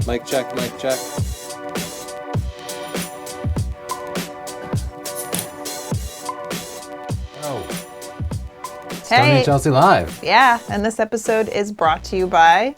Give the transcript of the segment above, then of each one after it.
Mic check, mic check. Oh. It's Tony and Chelsea live. Yeah, and this episode is brought to you by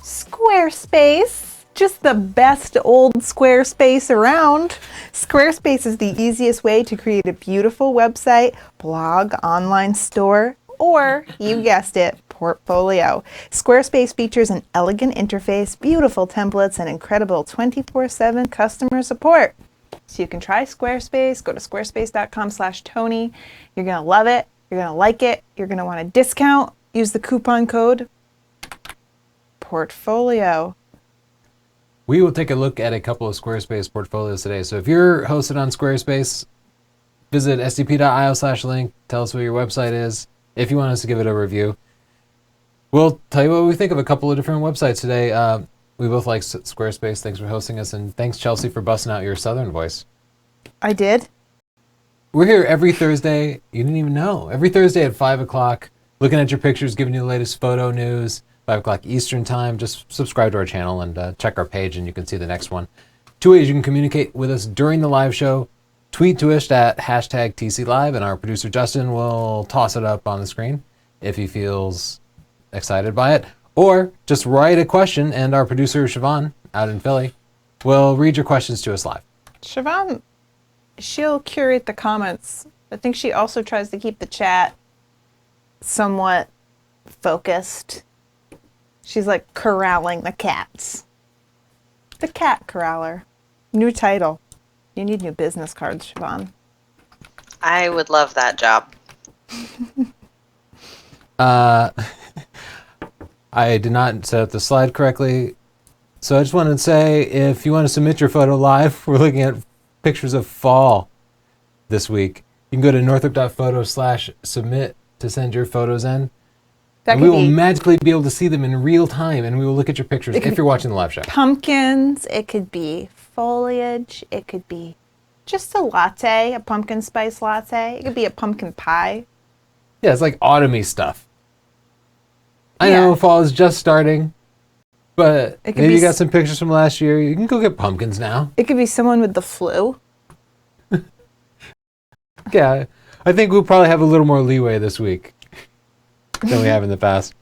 Squarespace. Just the best old Squarespace around. Squarespace is the easiest way to create a beautiful website, blog, online store, or, you guessed it, portfolio. Squarespace features an elegant interface, beautiful templates, and incredible 24/7 customer support. So you can try Squarespace. Go to squarespace.com/Tony. You're going to love it. You're going to like it. You're going to want a discount. Use the coupon code portfolio. We will take a look at a couple of Squarespace portfolios today. So if you're hosted on Squarespace, visit sdp.io/link. Tell us what your website is. If you want us to give it a review, we'll tell you what we think of a couple of different websites today. We both like Squarespace. Thanks for hosting us. And thanks, Chelsea, for busting out your Southern voice. I did. We're here every Thursday. You didn't even know. Every Thursday at 5 o'clock, looking at your pictures, giving you the latest photo news. 5 o'clock Eastern time. Just subscribe to our channel and check our page and you can see the next one. 2 ways you can communicate with us during the live show. Tweet to us at #TCLive and our producer Justin will toss it up on the screen if he feels excited by it. Or just write a question and our producer Siobhan out in Philly will read your questions to us live. Siobhan, she'll curate the comments. I think she also tries to keep the chat somewhat focused. She's like corralling the cats. The cat corraller. New title. You need new business cards, Siobhan. I would love that job. I did not set up the slide correctly. So I just wanted to say, if you want to submit your photo live, we're looking at pictures of fall this week. You can go to northrop.photo/submit to send your photos in. And we will magically be able to see them in real time, and we will look at your pictures if you're watching the live show. Pumpkins, it could be foliage, it could be just a latte, a pumpkin spice latte. It could be a pumpkin pie. Yeah, it's like autumny stuff. I know fall is just starting, but maybe you got some pictures from last year. You can go get pumpkins now. It could be someone with the flu. Yeah, I think we'll probably have a little more leeway this week than we have in the past.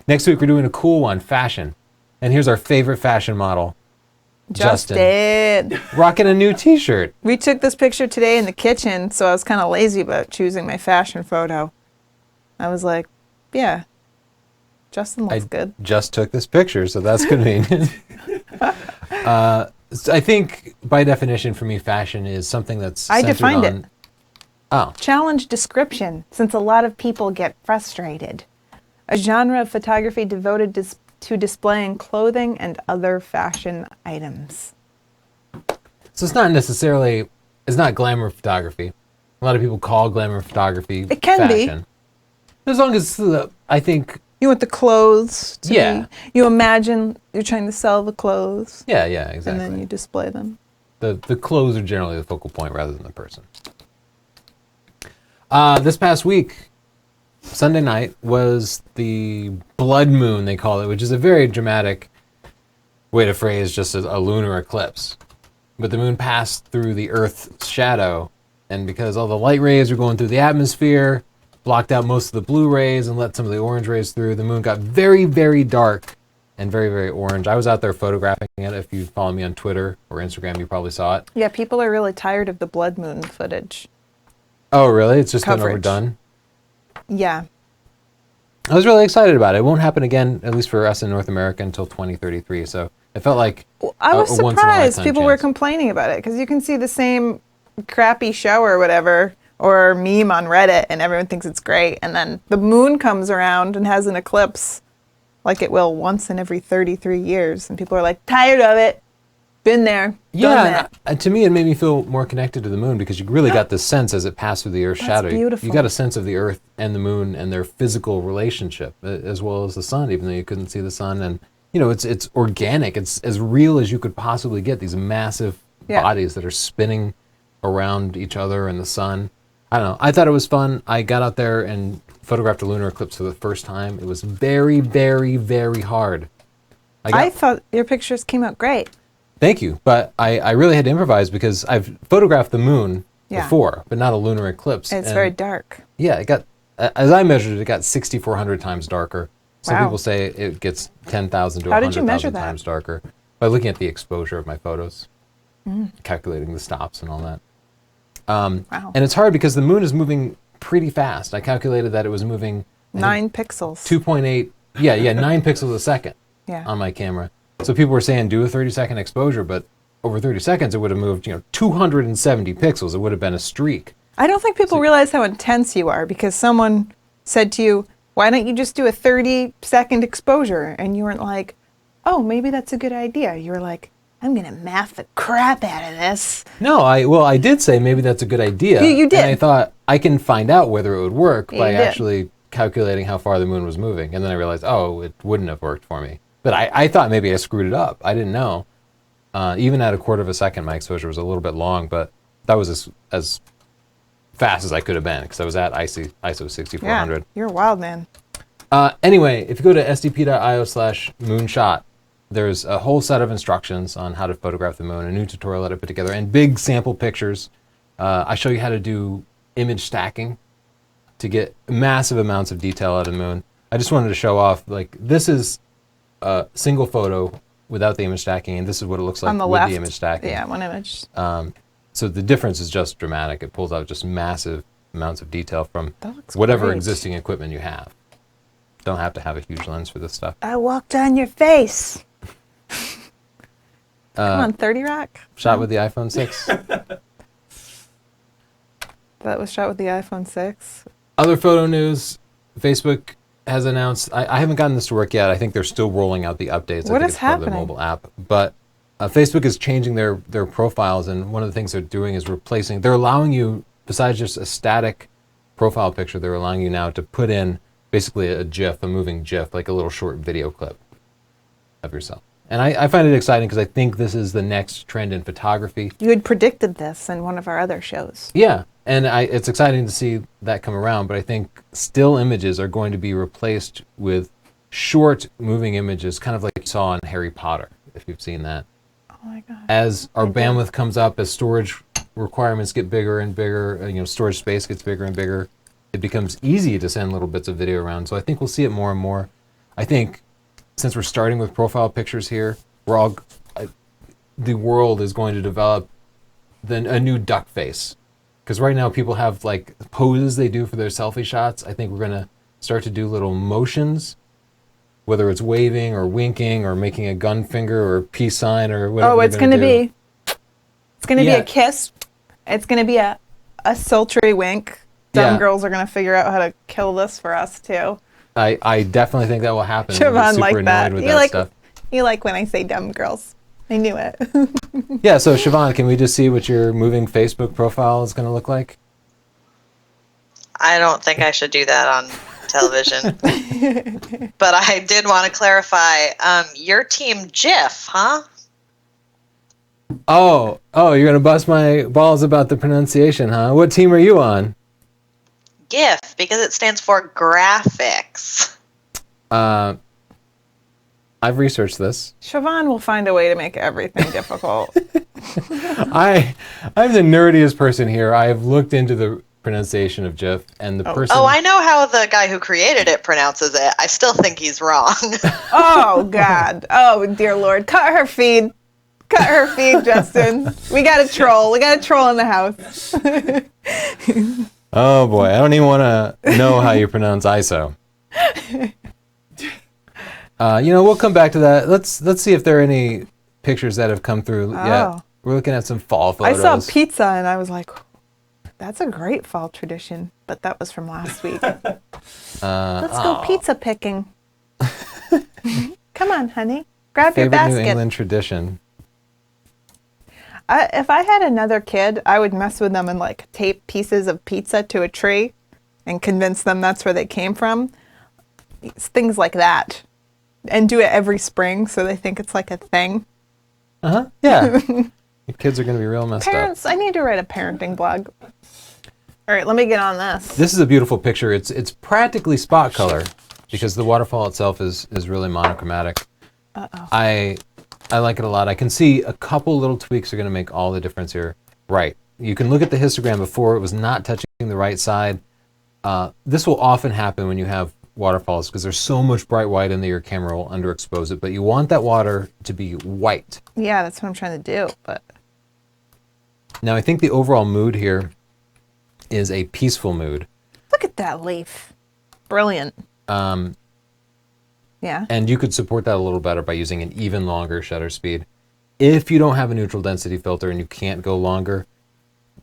Next week, we're doing a cool one, fashion. And here's our favorite fashion model, Justin. Rocking a new t-shirt. We took this picture today in the kitchen, so I was kind of lazy about choosing my fashion photo. I was like, yeah, Justin looks good. Just took this picture, so that's convenient. I think, by definition, for me, fashion is something that's centered I defined on... it. Oh. Challenge description, since a lot of people get frustrated. A genre of photography devoted to displaying clothing and other fashion items. So it's not glamour photography. A lot of people call glamour photography it can fashion. Be. As long as, I think... You want the clothes to be... You imagine you're trying to sell the clothes. Yeah, exactly. And then you display them. The clothes are generally the focal point rather than the person. This past week, Sunday night, was the blood moon, they call it, which is a very dramatic way to phrase just a lunar eclipse. But the moon passed through the Earth's shadow, and because all the light rays were going through the atmosphere, blocked out most of the blue rays and let some of the orange rays through, the moon got very, very dark and very, very orange. I was out there photographing it. If you follow me on Twitter or Instagram, you probably saw it. Yeah, people are really tired of the blood moon footage. Oh, really? It's just been overdone? Yeah. I was really excited about it. It won't happen again, at least for us in North America, until 2033. So it felt like I was surprised people were complaining about it, because you can see the same crappy show or whatever, or meme on Reddit, and everyone thinks it's great. And then the moon comes around and has an eclipse, like it will once in every 33 years. And people are like, tired of it. Been there. Yeah, and to me it made me feel more connected to the moon, because you really got this sense as it passed through the Earth's shadow. Beautiful. You got a sense of the Earth and the moon and their physical relationship, as well as the sun, even though you couldn't see the sun. And it's organic. It's as real as you could possibly get. These massive bodies that are spinning around each other and the sun. I don't know. I thought it was fun. I got out there and photographed a lunar eclipse for the first time. It was very, very, very hard. I thought your pictures came out great. Thank you, but I really had to improvise because I've photographed the moon Yeah. before, but not a lunar eclipse. It's and very dark. yeah, it got, as I measured it, it got 6,400 times darker. Some Wow. people say it gets 10,000 to How did you measure 100,000 that? times darker by looking at the exposure of my photos, calculating the stops and all that. Wow. And it's hard because the moon is moving pretty fast. I calculated that it was moving 9 pixels. 2.8, 9 pixels a second Yeah. on my camera. So people were saying do a 30-second exposure, but over 30 seconds it would have moved 270 pixels. It would have been a streak. I don't think people realize how intense you are because someone said to you, why don't you just do a 30-second exposure? And you weren't like, oh, maybe that's a good idea. You were like, I'm going to math the crap out of this. No, I did say maybe that's a good idea. You did. And I thought I can find out whether it would work Yeah, by you did. actually calculating how far the moon was moving. And then I realized, oh, it wouldn't have worked for me. But I thought maybe I screwed it up. I didn't know. Even at a quarter of a second, my exposure was a little bit long, but that was as fast as I could have been because I was at ISO 6400. Yeah, you're a wild man. Anyway, if you go to sdp.io/moonshot, there's a whole set of instructions on how to photograph the moon, a new tutorial that I put together, and big sample pictures. I show you how to do image stacking to get massive amounts of detail out of the moon. I just wanted to show off, like, this is a single photo without the image stacking, and this is what it looks like On the with left. the image stacking. Yeah, one image. So the difference is just dramatic. It pulls out just massive amounts of detail from That looks whatever great. existing equipment you have. Don't have to have a huge lens for this stuff. I walked on your face. Come on, 30 Rock. Shot with the iPhone 6. That was shot with the iPhone 6. Other photo news, Facebook has announced, I haven't gotten this to work yet. I think they're still rolling out the updates. What I think is it's part of the happening? mobile app. But Facebook is changing their profiles, and one of the things they're doing is they're allowing you, besides just a static profile picture, they're allowing you now to put in basically a GIF, a moving GIF, like a little short video clip of yourself. And I find it exciting because I think this is the next trend in photography. You had predicted this in one of our other shows. Yeah, and it's exciting to see that come around, but I think still images are going to be replaced with short moving images, kind of like you saw in Harry Potter, if you've seen that. Oh my God. As our I did. bandwidth comes up, as storage requirements get bigger and bigger, storage space gets bigger and bigger, it becomes easy to send little bits of video around. So I think we'll see it more and more. I think since we're starting with profile pictures here, the world is going to develop a new duck face. Because right now people have like poses they do for their selfie shots. I think we're going to start to do little motions, whether it's waving or winking or making a gun finger or a peace sign or whatever. Oh, it's going to be. It's going to be Yeah. a kiss. It's going to be a sultry wink. Dumb Yeah. girls are going to figure out how to kill this for us too. I definitely think that will happen. We'll get Siobhan super like annoyed that. with You that like stuff. you like when I say dumb girls. I knew it. Yeah, so Siobhan, can we just see what your moving Facebook profile is going to look like? I don't think I should do that on television. But I did want to clarify, your team GIF, huh? Oh, you're going to bust my balls about the pronunciation, huh? What team are you on? GIF, because it stands for graphics. I've researched this. Siobhan will find a way to make everything difficult. I'm the nerdiest person here. I have looked into the pronunciation of GIF, and the person... Oh, I know how the guy who created it pronounces it. I still think he's wrong. Oh God. Oh dear Lord. Cut her feed. Cut her feed, Justin. We got a troll. We got a troll in the house. Oh boy, I don't even want to know how you pronounce ISO. We'll come back to that. Let's see if there are any pictures that have come through yet. Oh. We're looking at some fall I photos. saw pizza and I was like, that's a great fall tradition. But that was from last week. Let's go pizza picking. Come on, honey. Grab your Favorite New basket. England tradition. If I had another kid, I would mess with them and like tape pieces of pizza to a tree and convince them that's where they came from. It's things like that. And do it every spring so they think it's like a thing. Uh-huh. Yeah. Your kids are going to be real messed up. Parents, I need to write a parenting blog. All right, let me get on this. This is a beautiful picture. It's practically spot color because the waterfall itself is really monochromatic. Uh-oh. I like it a lot. I can see a couple little tweaks are going to make all the difference here. Right. You can look at the histogram before. It was not touching the right side. This will often happen when you have waterfalls because there's so much bright white in that your camera will underexpose it, but you want that water to be white. Yeah, that's what I'm trying to do, but... Now, I think the overall mood here is a peaceful mood. Look at that leaf. Brilliant. Yeah. And you could support that a little better by using an even longer shutter speed. If you don't have a neutral density filter and you can't go longer,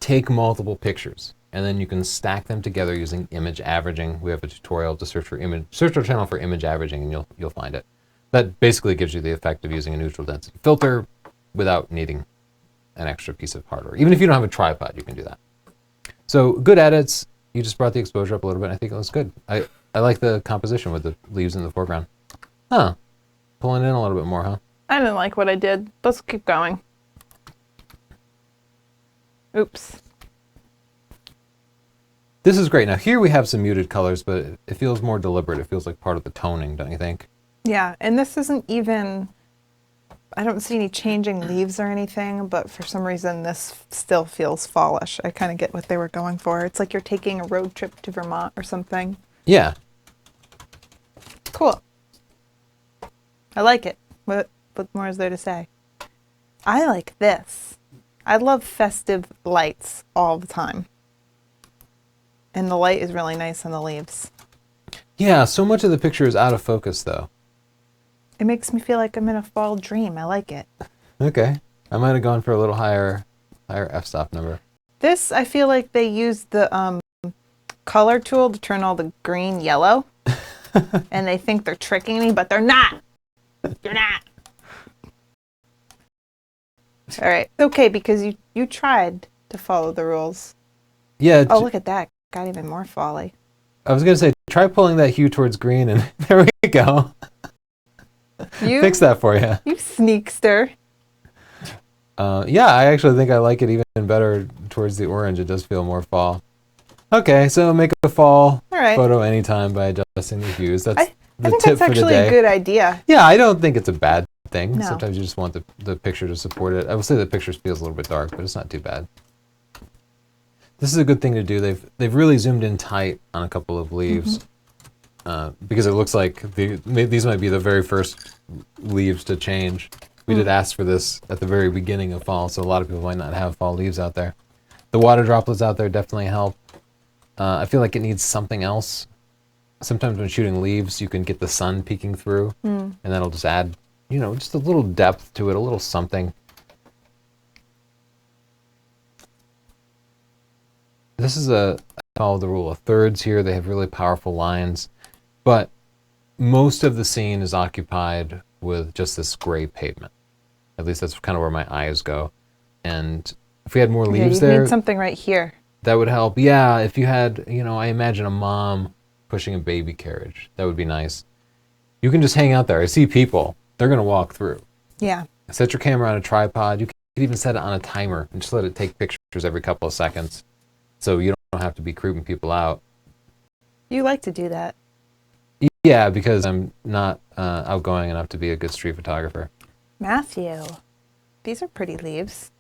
take multiple pictures and then you can stack them together using image averaging. We have a tutorial to search our channel for image averaging and you'll find it. That basically gives you the effect of using a neutral density filter without needing an extra piece of hardware. Even if you don't have a tripod, you can do that. So good edits. You just brought the exposure up a little bit. I think it looks good. I like the composition with the leaves in the foreground. Huh. Pulling in a little bit more, huh? I didn't like what I did. Let's keep going. Oops. This is great. Now here we have some muted colors, but it feels more deliberate. It feels like part of the toning, don't you think? Yeah, and this isn't even... I don't see any changing leaves or anything, but for some reason this still feels fallish. I kind of get what they were going for. It's like you're taking a road trip to Vermont or something. Yeah. Cool. I like it. What more is there to say? I like this. I love festive lights all the time. And the light is really nice on the leaves. Yeah, so much of the picture is out of focus, though. It makes me feel like I'm in a fall dream. I like it. Okay. I might have gone for a little higher f-stop number. This, I feel like they used the color tool to turn all the green yellow. And they think they're tricking me, but they're not. You're not. All right. It's okay because you tried to follow the rules. Yeah. Oh, look at that. Got even more folly. I was going to say, try pulling that hue towards green, and there we go. Fix that for you. You sneakster. Yeah, I actually think I like it even better towards the orange. It does feel more fall. Okay, so make a fall photo anytime by adjusting the hues. That's I think that's actually a good idea. Yeah, I don't think it's a bad thing. No. Sometimes you just want the picture to support it. I will say the picture feels a little bit dark, but it's not too bad. This is a good thing to do. They've really zoomed in tight on a couple of leaves because it looks like these might be the very first leaves to change. We did ask for this at the very beginning of fall, so a lot of people might not have fall leaves out there. The water droplets out there definitely help. I feel like it needs something else. Sometimes when shooting leaves, you can get the sun peeking through, and that'll just add, just a little depth to it, a little something. This is follow the rule of thirds here. They have really powerful lines, but most of the scene is occupied with just this gray pavement. At least that's kind of where my eyes go. And if we had more leaves you there, need something right here. that would help. Yeah, if you had, I imagine a mom pushing a baby carriage. That would be nice. You can just hang out there. I see people. They're going to walk through. Yeah. Set your camera on a tripod. You could even set it on a timer and just let it take pictures every couple of seconds so you don't have to be creeping people out. You like to do that. Yeah, because I'm not outgoing enough to be a good street photographer. Matthew, these are pretty leaves.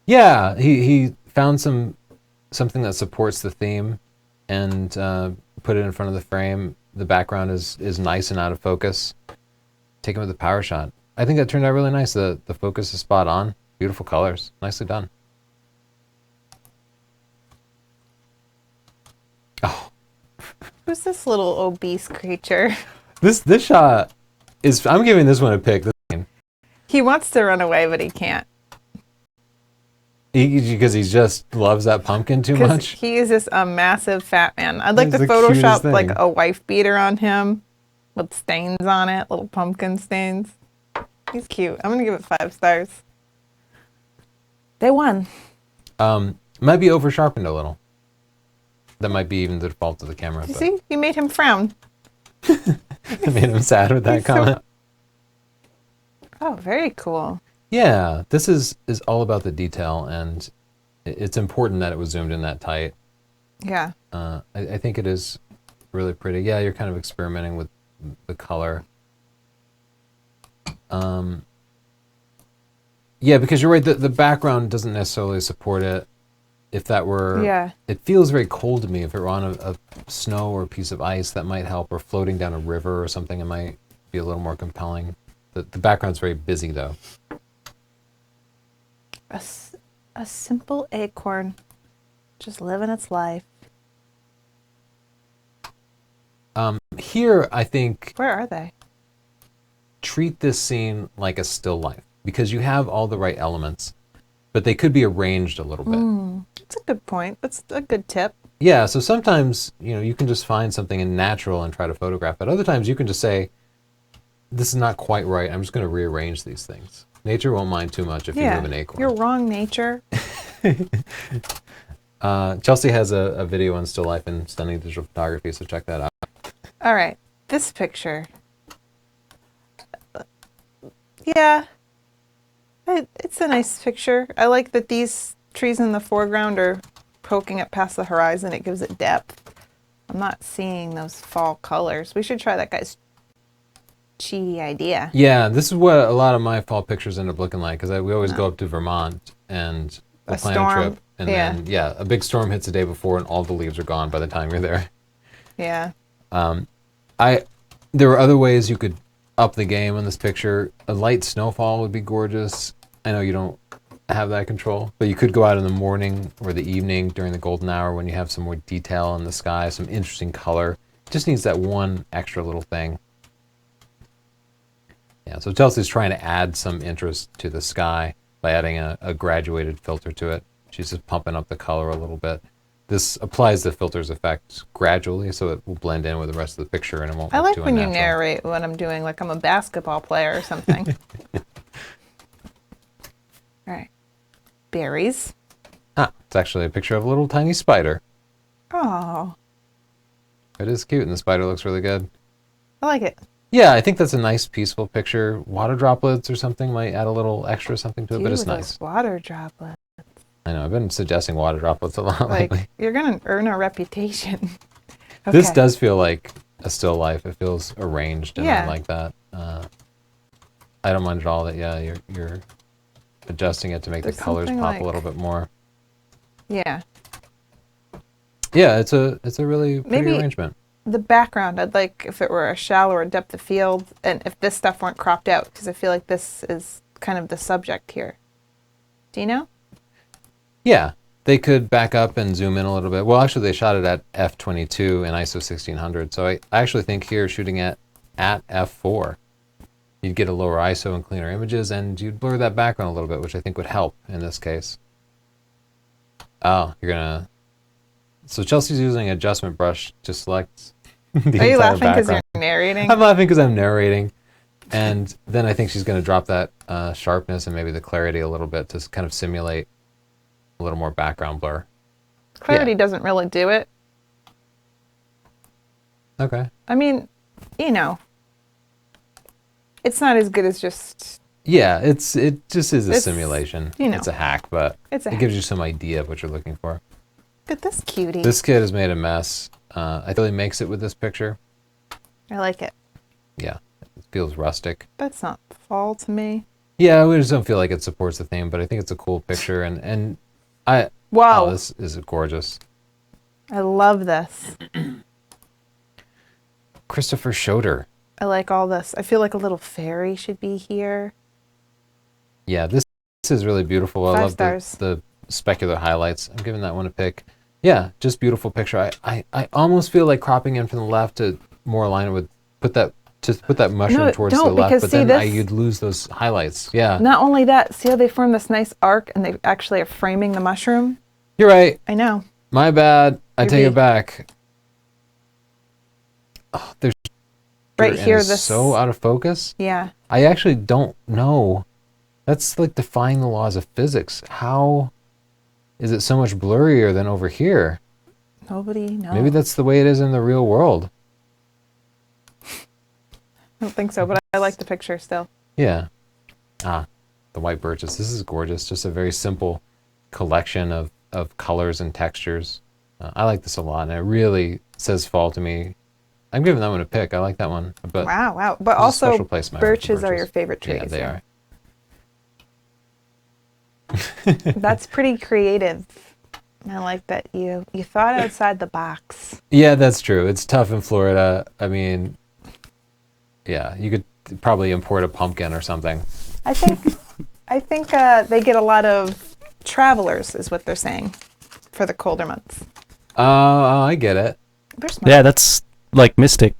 Yeah, he found something that supports the theme and put it in front of the frame. The background is nice and out of focus. Take him with a power shot. I think that turned out really nice. The focus is spot on. Beautiful colors. Nicely done. Oh. Who's this little obese creature? This shot is, I'm giving this one a pick. He wants to run away, but he can't. Because he just loves that pumpkin too much? He is just a massive fat man. I'd like He's to the cutest Photoshop thing. like a wife beater on him with stains on it, little pumpkin stains. He's cute. I'm going to give it 5 stars. They won. Might be over sharpened a little. That might be even the default of the camera. You see? You made him frown. I made him sad with that comment. Oh, very cool. Yeah, this is all about the detail, and it's important that it was zoomed in that tight. Yeah. I think it is really pretty. Yeah, you're kind of experimenting with the color. Yeah, because you're right. The background doesn't necessarily support it. If that were, Yeah. it feels very cold to me. If it were on a snow or a piece of ice, that might help. Or floating down a river or something, it might be a little more compelling. The background's very busy though. A simple acorn, just living its life. Here, I think Where are they? treat this scene like a still life because you have all the right elements, but they could be arranged a little bit. That's a good point. That's a good tip. Yeah, so sometimes, you can just find something in natural and try to photograph it. Other times you can just say, this is not quite right. I'm just going to rearrange these things. Nature won't mind too much if you move an acorn. You're wrong, nature. Chelsea has a video on still life and stunning digital photography, so check that out. All right, this picture. Yeah, it's a nice picture. I like that these trees in the foreground are poking up past the horizon. It gives it depth. I'm not seeing those fall colors. We should try that guy's cheaty idea. Yeah, this is what a lot of my fall pictures end up looking like because we always go up to Vermont and we plan a trip. And then, a big storm hits the day before and all the leaves are gone by the time you're there. Yeah. There were other ways you could up the game on this picture. A light snowfall would be gorgeous. I know you don't have that control, but you could go out in the morning or the evening during the golden hour when you have some more detail in the sky, some interesting color. It just needs that one extra little thing. Yeah, so Chelsea's trying to add some interest to the sky by adding a graduated filter to it. She's just pumping up the color a little bit. This applies the filter's effect gradually, so it will blend in with the rest of the picture and it won't I look like too when unnatural. you narrate what I'm doing, like I'm a basketball player or something. All right. Berries. It's actually a picture of a little tiny spider. Oh, It is cute, and the spider looks really good. I like it. Yeah, I think that's a nice, peaceful picture. Water droplets or something might add a little extra something to it, but it's nice. Water droplets. I know, I've been suggesting water droplets a lot Like, lately. you're going to earn a reputation. This Okay. does feel like a still life. It feels arranged and I Yeah. like that. I don't mind at all that, you're adjusting it to make There's the colors something pop like- a little bit more. Yeah. Yeah, it's a really pretty Maybe- arrangement. The background, I'd like if it were a shallower depth of field and if this stuff weren't cropped out, because I feel like this is kind of the subject here. Do you know? Yeah, they could back up and zoom in a little bit. Well, actually, they shot it at f/22 in ISO 1600, so I actually think here shooting at f4, you'd get a lower ISO and cleaner images, and you'd blur that background a little bit, which I think would help in this case. Oh, you're gonna... So Chelsea's using an adjustment brush to select the Are you entire laughing because background. you're narrating? I'm laughing because I'm narrating. And then I think she's going to drop that sharpness and maybe the clarity a little bit to kind of simulate a little more background blur. Clarity doesn't really do it. Okay. I mean, it's not as good as just... Yeah, it just is a It's, simulation. you know. It's a hack, but It's a it hack. gives you some idea of what you're looking for. Look at this cutie. This kid has made a mess. I think he makes it with this picture. I like it. Yeah, it feels rustic. That's not fall to me. Yeah, we just don't feel like it supports the theme, but I think it's a cool picture, and Wow. oh, this is gorgeous. I love this. Christopher Schroeder. I like all this. I feel like a little fairy should be here. Yeah, this is really beautiful. I 5 love stars. the specular highlights. I'm giving that one a pick. Yeah, just beautiful picture. I almost feel like cropping in from the left to more align it with put that mushroom No, towards the don't, left, because but see then this? you'd lose those highlights. Yeah, Not only that, see how they form this nice arc and they actually are framing the mushroom? you're right. I know. My bad. I You're take it big. back. Oh, there's Right and here, it's this... so out of focus. Yeah. I actually don't know. That's like defying the laws of physics. How is it so much blurrier than over here? Nobody knows. Maybe that's the way it is in the real world. I don't think so, but I like the picture still. Yeah. The white birches. This is gorgeous. Just a very simple collection of colors and textures. I like this a lot, and it really says fall to me I'm giving that one a pick. I like that one. But Wow. But there's a also, special place in my heart for birches are your favorite trees. Yeah, they are. That's pretty creative. I like that you thought outside the box. Yeah, that's true. It's tough in Florida. I mean, yeah, you could probably import a pumpkin or something. I think they get a lot of travelers, is what they're saying, for the colder months. Oh, I get it. They're smart. Yeah, that's like Mystic.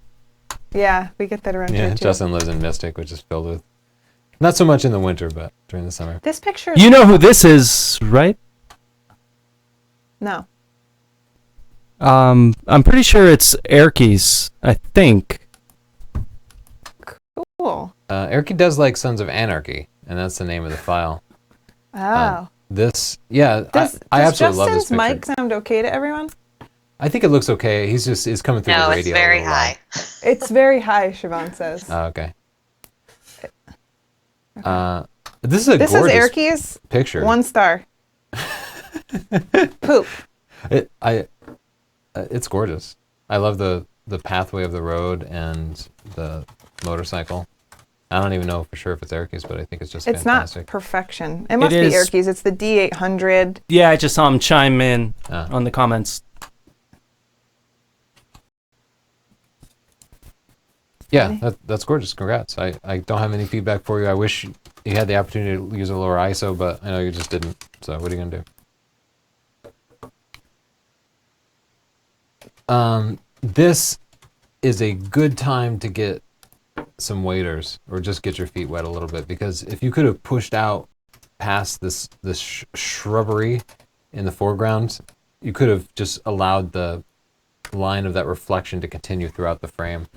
Yeah, we get that around Yeah, here too. Justin lives in Mystic, which is filled with, not so much in the winter, but during the summer. This picture is... You know who this is, right? No. I'm pretty sure it's Erkes, I think. Cool. Erky does like Sons of Anarchy, and that's the name of the file. Oh. This, yeah, Does I absolutely love this Justin's picture. mic sound okay to everyone? I think it looks okay. He's coming through No, the it's radio. very a little high. It's very high, Siobhan says. Oh, okay. This is a This is gorgeous Erkie's picture. 1 star. Poop. It's gorgeous. I love the pathway of the road and the motorcycle. I don't even know for sure if it's Erkie's, but I think it's just It's fantastic. not perfection. It must be is. Erkie's. It's the D800. Yeah, I just saw him chime in Ah. on the comments. Yeah, that's gorgeous. Congrats. I don't have any feedback for you. I wish you had the opportunity to use a lower ISO, but I know you just didn't. So what are you going to do? This is a good time to get some waders or just get your feet wet a little bit, because if you could have pushed out past this shrubbery in the foreground, you could have just allowed the line of that reflection to continue throughout the frame.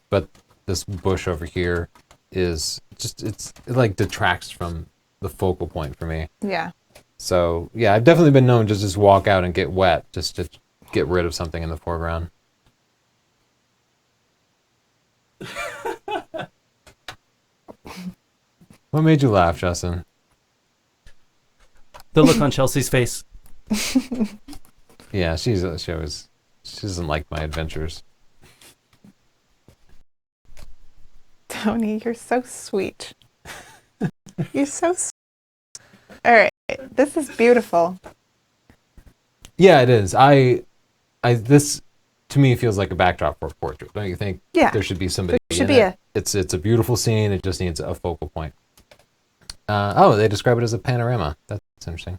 But this bush over here is just, it like detracts from the focal point for me. Yeah. So yeah, I've definitely been known to just walk out and get wet just to get rid of something in the foreground. What made you laugh, Justin? The look on Chelsea's face. Yeah, she doesn't like my adventures. Tony, you're so sweet. You're so sweet. All right. This is beautiful. Yeah, it is. This to me feels like a backdrop for a portrait, don't you think? Yeah. There should be somebody. There should in be it. It's a beautiful scene. It just needs a focal point. They describe it as a panorama. That's interesting.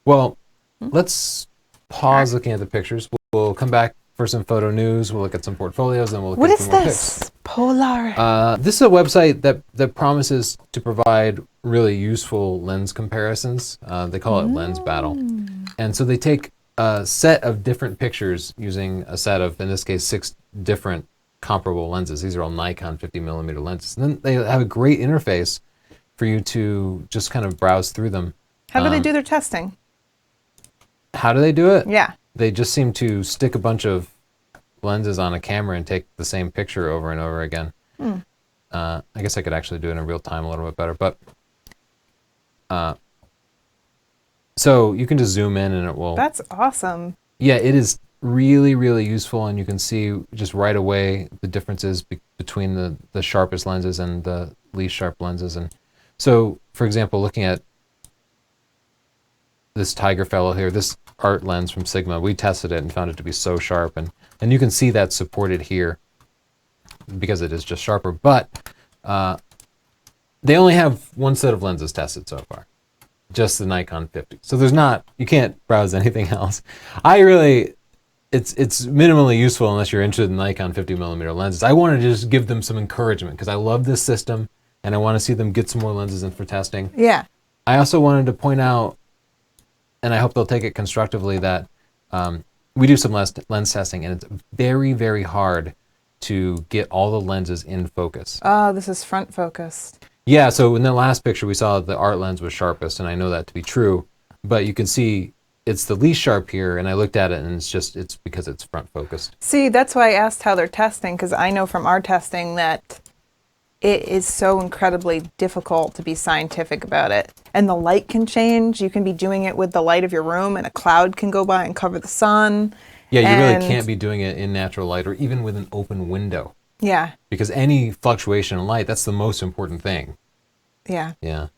Well, let's pause looking at the pictures. We'll come back for some photo news. We'll look at some portfolios, and we'll look What at is some more this? pics. Polar. This is a website that promises to provide really useful lens comparisons. They call it Lens Battle. And so they take a set of different pictures using a set of, in this case, 6 different comparable lenses. These are all Nikon 50mm lenses. And then they have a great interface for you to just kind of browse through them. How do they do their testing? How do they do it? Yeah. They just seem to stick a bunch of lenses on a camera and take the same picture over and over again. I guess I could actually do it in real time a little bit better, but so you can just zoom in and it will. That's awesome. Yeah, it is really, really useful, and you can see just right away the differences between the sharpest lenses and the least sharp lenses. And so, for example, looking at this tiger fellow here, this art lens from Sigma, we tested it and found it to be so sharp, and you can see that supported here because it is just sharper. But they only have one set of lenses tested so far, just the Nikon 50. So you can't browse anything else. It's minimally useful unless you're interested in Nikon 50mm lenses. I wanted to just give them some encouragement because I love this system and I want to see them get some more lenses in for testing. Yeah. I also wanted to point out, and I hope they'll take it constructively, that we do some lens testing, and it's very, very hard to get all the lenses in focus. Oh, this is front focused. Yeah, so in the last picture we saw the art lens was sharpest, and I know that to be true, but you can see it's the least sharp here, and I looked at it, and it's because it's front focused. See, that's why I asked how they're testing, because I know from our testing that it is so incredibly difficult to be scientific about it. And the light can change. You can be doing it with the light of your room, and a cloud can go by and cover the sun. Yeah, you really And- can't be doing it in natural light or even with an open window, Yeah, because any fluctuation in light, that's the most important thing. yeah. Yeah.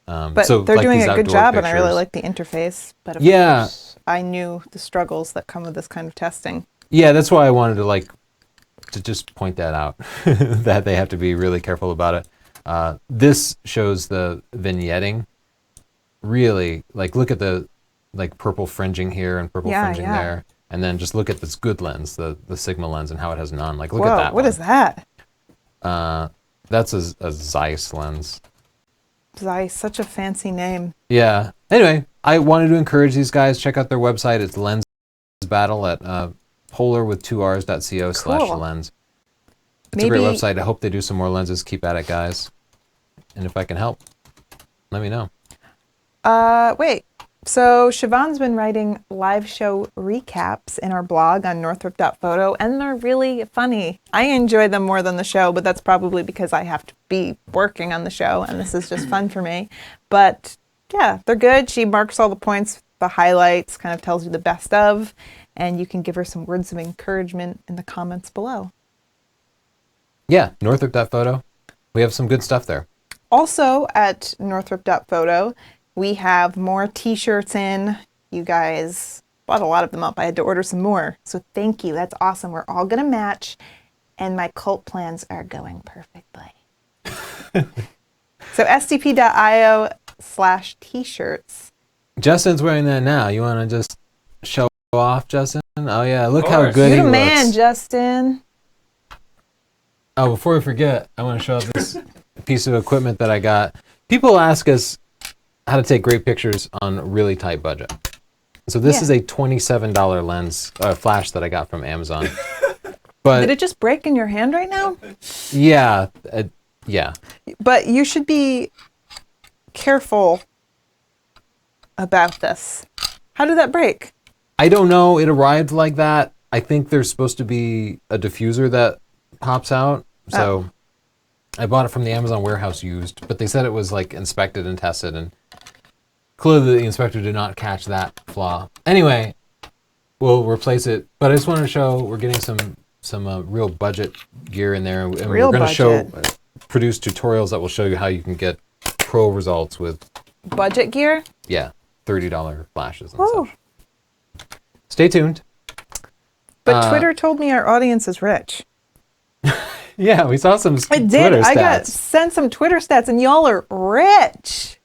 But So, they're like doing these a good outdoor job, and I really pictures- like the interface. But of Yeah. course, I knew the struggles that come with this kind of testing. Yeah, that's why I wanted to just point that out, that they have to be really careful about it. This shows the vignetting. Really, like, look at the purple fringing here and purple Yeah, fringing yeah. there, and then just look at this good lens, the Sigma lens, and how it has none. Like, look Whoa, at that. what is that? That's a Zeiss lens. Zeiss, such a fancy name. Yeah. Anyway, I wanted to encourage these guys. Check out their website. It's Lens Battle at polar.co/lens. It's a great Maybe- website. I hope they do some more lenses. Keep at it, guys. And if I can help, let me know. Wait. So Siobhan's been writing live show recaps in our blog on northrop.photo, and they're really funny. I enjoy them more than the show, but that's probably because I have to be working on the show, and this is just fun for me. But yeah, they're good. She marks all the points, the highlights, kind of tells you the best of, and you can give her some words of encouragement in the comments below. Yeah, northrop.photo. We have some good stuff there. Also at northrop.photo, we have more t-shirts in. You guys bought a lot of them up. I had to order some more. So thank you. That's awesome. We're all going to match. And my cult plans are going perfectly. So stp.io/t-shirts. Justin's wearing that now. You want to just show off, Justin? Oh, yeah. Look how course. good You're he the man, looks. Justin. Oh, before we forget, I want to show off this piece of equipment that I got. People ask us how to take great pictures on a really tight budget. So this Yeah. is a $27 lens flash that I got from Amazon. But Did it just break in your hand right now? yeah, yeah. But you should be careful about this. How did that break? I don't know. It arrived like that. I think there's supposed to be a diffuser that pops out. So I bought it from the Amazon warehouse used, but they said it was like inspected and tested, and clearly the inspector did not catch that flaw. Anyway, we'll replace it. But I just wanted to show we're getting some real budget gear in there, and Real we're going to show budget. produce tutorials that will show you how you can get pro results with Budget gear? $30 flashes and Whoa. such. Stay tuned. But Twitter told me our audience is rich. Yeah, we saw some I did. Twitter stats. I got sent some Twitter stats, and y'all are rich.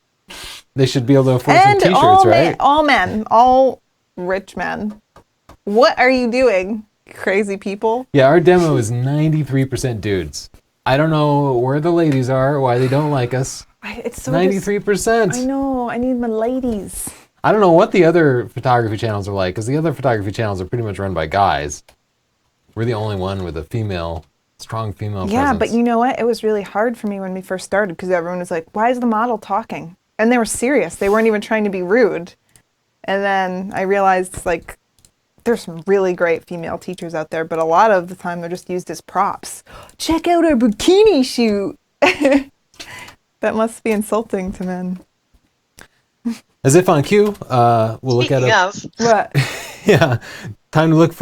They should be able to afford And some all t-shirts, right? all rich men. What are you doing, crazy people? Yeah, our demo is 93% dudes. I don't know where the ladies are, why they don't like us. It's so 93%. I know. I need my ladies. I don't know what the other photography channels are like, because the other photography channels are pretty much run by guys. We're the only one with a strong female Yeah, presence. but you know what? It was really hard for me when we first started because everyone was like, "Why is the model talking?" And they were serious. They weren't even trying to be rude. And then I realized, like, there's some really great female teachers out there, but a lot of the time they're just used as props. Check out our bikini shoot. That must be insulting to men. As if on cue, we'll look at Speaking a of, What? yeah. Time to look at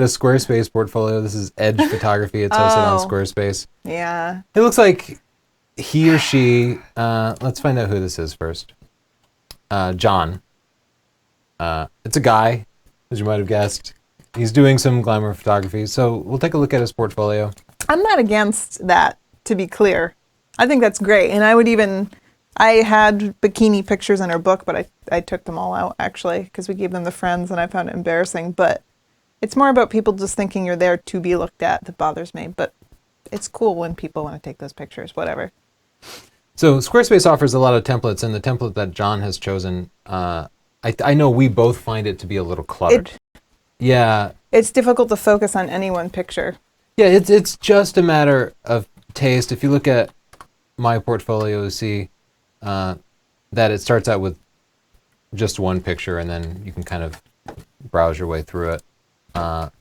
a Squarespace portfolio. This is Edge Photography. It's hosted on Oh. Squarespace. Yeah. It looks like he or she. Let's find out who this is first. John. It's a guy, as you might have guessed. He's doing some glamour photography. So we'll take a look at his portfolio. I'm not against that, to be clear. I think that's great. And I had bikini pictures in our book, but I took them all out, actually, because we gave them to friends, and I found it embarrassing. But it's more about people just thinking you're there to be looked at that bothers me. But it's cool when people want to take those pictures, whatever. So Squarespace offers a lot of templates, and the template that John has chosen, I know we both find it to be a little cluttered. Yeah, It's difficult to focus on any one picture. yeah, it's just a matter of taste. If you look at my portfolio, you see that it starts out with just one picture, and then you can kind of browse your way through it. But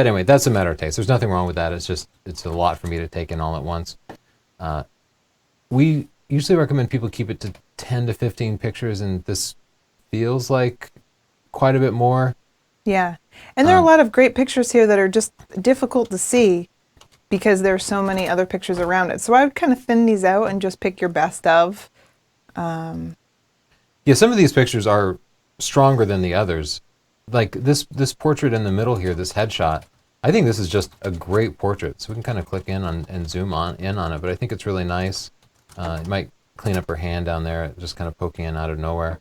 anyway, that's a matter of taste. There's nothing wrong with that. It's a lot for me to take in all at once. We usually recommend people keep it to 10 to 15 pictures, and this feels like quite a bit more. Yeah. And there are a lot of great pictures here that are just difficult to see because there's so many other pictures around it. So I would kind of thin these out and just pick your best of. Yeah, some of these pictures are stronger than the others. Like this portrait in the middle here, this headshot. I think this is just a great portrait. So we can kind of click in on and zoom in on it, but I think it's really nice. It might clean up her hand down there, just kind of poking in out of nowhere.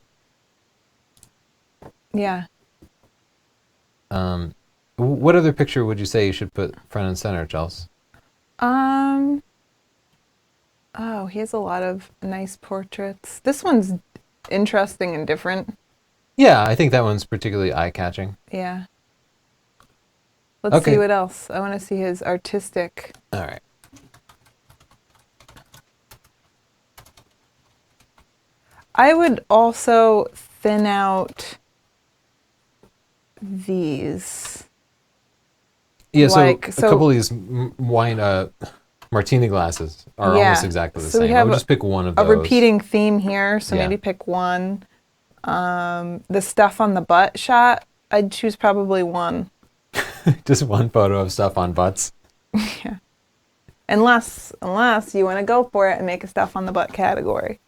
Yeah. What other picture would you say you should put front and center, Chelsea? Oh, he has a lot of nice portraits. This one's interesting and different. Yeah, I think that one's particularly eye-catching. Yeah. Let's Okay. see what else. I want to see his artistic. All right. I would also thin out these. Yeah, so Like, a so- couple of these wine martini glasses are almost exactly the So we same. I have would just pick one of a those. repeating theme here, so Yeah. maybe pick one. The stuff on the butt shot, I'd choose probably one. Just one photo of stuff on butts. Yeah. Unless you want to go for it and make a stuff on the butt category.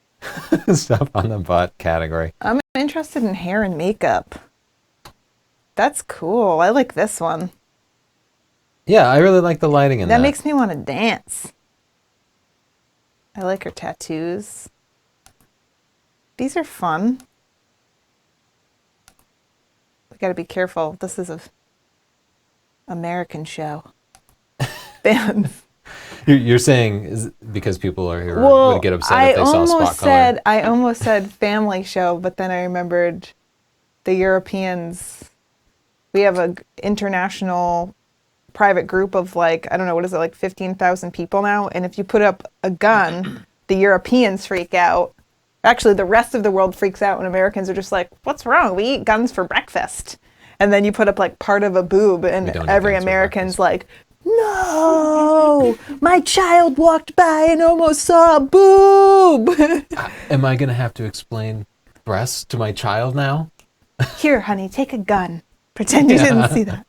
Stuff on the butt category. I'm interested in hair and makeup. That's cool. I like this one. Yeah, I really like the lighting in that. That makes me want to dance. I like her tattoos. These are fun. We got to be careful. This is a American show. Bands. You're saying is because people are here Well, would get upset if they saw spot color. I almost said family show, but then I remembered the Europeans. We have a international private group of like, I don't know, what is it, like 15,000 people now? And if you put up a gun, the Europeans freak out. Actually, the rest of the world freaks out when Americans are just like, what's wrong? We eat guns for breakfast. And then you put up like part of a boob and We don't eat every guns for American's like, no, my child walked by and almost saw a boob. Am I going to have to explain breasts to my child now? Here, honey, take a gun. Pretend you didn't see that.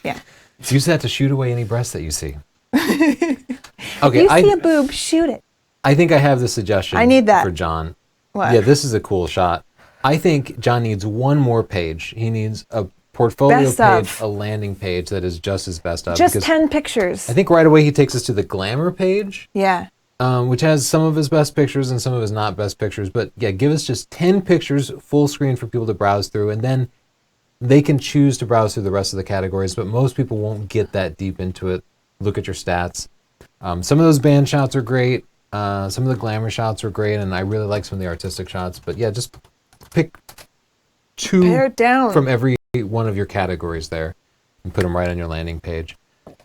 Yeah. You just have to shoot away any breasts that you see. If Okay, you see a boob, shoot it. I think I have the suggestion I need that. for John. What? Yeah, this is a cool shot. I think John needs one more page. He needs a portfolio Best page, of. a landing page that is just his best of. Just because 10 pictures. I think right away he takes us to the glamour page, Yeah. which has some of his best pictures and some of his not best pictures. But yeah, give us just 10 pictures full screen for people to browse through, and then they can choose to browse through the rest of the categories, but most people won't get that deep into it. Look at your stats. Some of those band shots are great. Some of the glamour shots are great, and I really like some of the artistic shots. But yeah, just pick two Pare it down. from every one of your categories there and put them right on your landing page.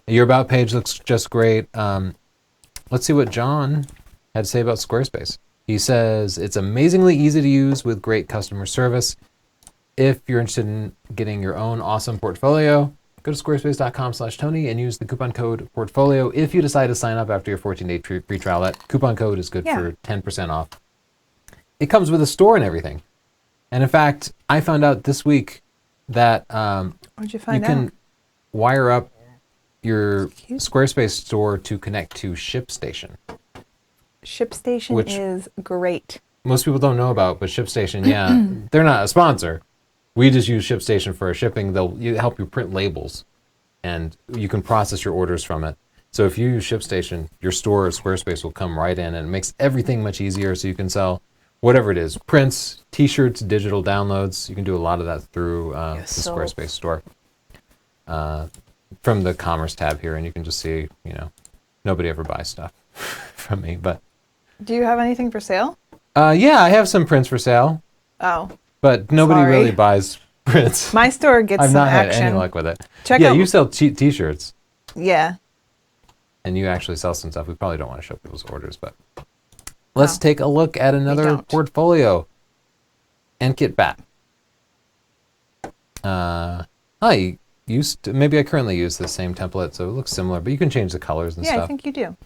Your About page looks just great. Let's see what John had to say about Squarespace. He says, it's amazingly easy to use with great customer service. If you're interested in getting your own awesome portfolio, go to squarespace.com/Tony and use the coupon code portfolio. If you decide to sign up after your 14-day free trial, that coupon code is good for 10% off. It comes with a store and everything. And in fact, I found out this week that What'd you find you can out? wire up your Excuse me? Squarespace store to connect to ShipStation. ShipStation Which- is great. Most people don't know about, but ShipStation, yeah, they're not a sponsor. We just use ShipStation for our shipping. They'll help you print labels, and you can process your orders from it. So if you use ShipStation, your store or Squarespace will come right in, and it makes everything much easier. So you can sell whatever it is: prints, T-shirts, digital downloads. You can do a lot of that through the so- Squarespace store. From the Commerce tab here, and you can just see, nobody ever buys stuff from me, but Do you have anything for sale? yeah, I have some prints for sale. Oh. But nobody Sorry. really buys prints. My store gets I've some not had action. any luck with it. Check yeah, out- you sell T-shirts, Yeah. and you actually sell some stuff. We probably don't want to show people's orders, but let's take a look at another don't. portfolio. And get back. I maybe I currently use the same template, so it looks similar, but you can change the colors and Yeah, stuff. I think you do.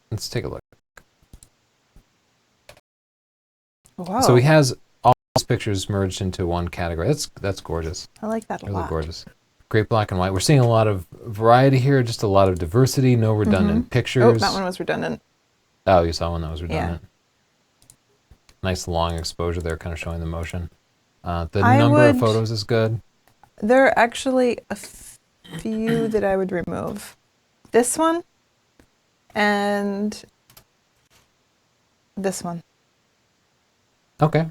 Let's take a look. Wow. So he has These pictures merged into one category. That's gorgeous. I like that a Really lot. gorgeous. Great black and white. We're seeing a lot of variety here, just a lot of diversity, no redundant Oh, pictures. that one was redundant. Oh, you saw one that was Yeah. redundant. Nice long exposure there, kind of showing the motion. The I number of would- photos is good. There are actually a few that I would remove. This one and this one. Okay,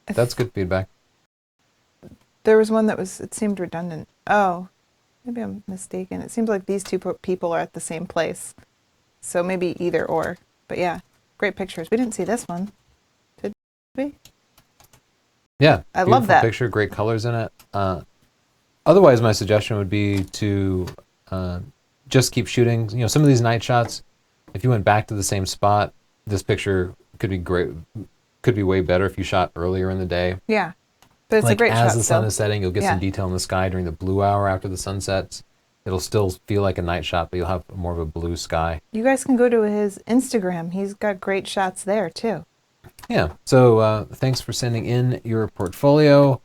that's good feedback. There was one that it seemed redundant. Oh, maybe I'm mistaken. It seems like these two people are at the same place. So maybe either or. But yeah, great pictures. We didn't see this one, did we? Yeah, I love beautiful that. picture, great colors in it. Otherwise, my suggestion would be to just keep shooting. You know, some of these night shots, if you went back to the same spot, this picture could be great. Could be way better if you shot earlier in the day. Yeah. But it's like a great as shot the sun still. is setting, you'll get Yeah. some detail in the sky during the blue hour after the sun sets. It'll still feel like a night shot, but you'll have more of a blue sky. You guys can go to his Instagram. He's got great shots there too. Yeah. So thanks for sending in your portfolio.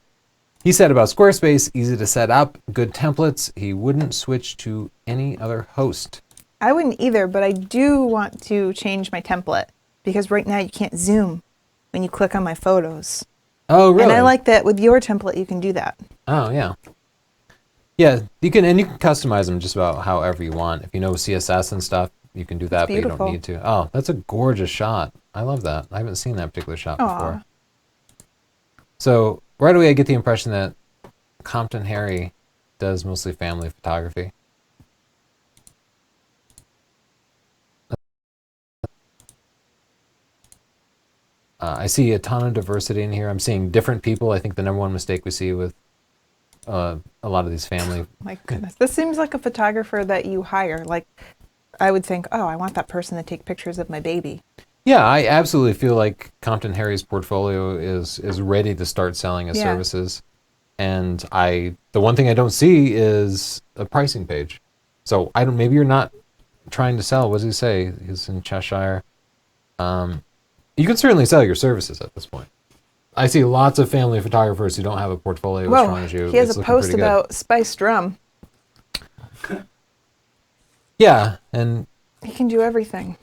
He said about Squarespace, easy to set up, good templates. He wouldn't switch to any other host. I wouldn't either, but I do want to change my template because right now you can't zoom when you click on my photos. Oh, really? And I like that with your template you can do that. Oh, yeah. Yeah, you can customize them just about however you want. If you know CSS and stuff, you can do that, but you beautiful. don't need to. Oh, that's a gorgeous shot. I love that. I haven't seen that particular shot Aw. before. So right away, I get the impression that Compton Harry does mostly family photography. I see a ton of diversity in here. I'm seeing different people. I think the number one mistake we see with a lot of these family. My goodness. This seems like a photographer that you hire. Like, I would think, oh, I want that person to take pictures of my baby. Yeah, I absolutely feel like Compton Harry's portfolio is ready to start selling his Yeah. services. And the one thing I don't see is a pricing page. So maybe you're not trying to sell. What does he say? He's in Cheshire. You can certainly sell your services at this point. I see lots of family photographers who don't have a portfolio as strong Whoa, as you. he has It's a looking post pretty good. about spiced rum. Yeah, and He can do everything.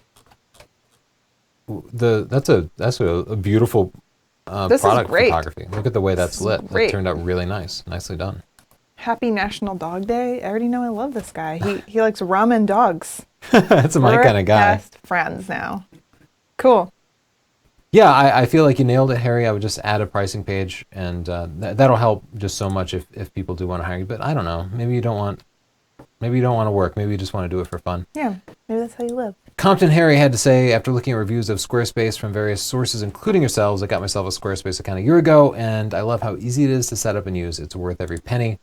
that's a beautiful This is product great. photography. Look at the way that's This is lit. It great. turned out really nice. Nicely done. Happy National Dog Day. I already know I love this guy. He likes rum and dogs. That's my We're kind of guy. best friends now. Cool. Yeah, I feel like you nailed it, Harry. I would just add a pricing page, and that'll help just so much if people do want to hire you. But I don't know. Maybe you don't want to work. Maybe you just want to do it for fun. Yeah, maybe that's how you live. Compton Harry had to say, after looking at reviews of Squarespace from various sources, including yourselves, I got myself a Squarespace account a year ago, and I love how easy it is to set up and use. It's worth every penny.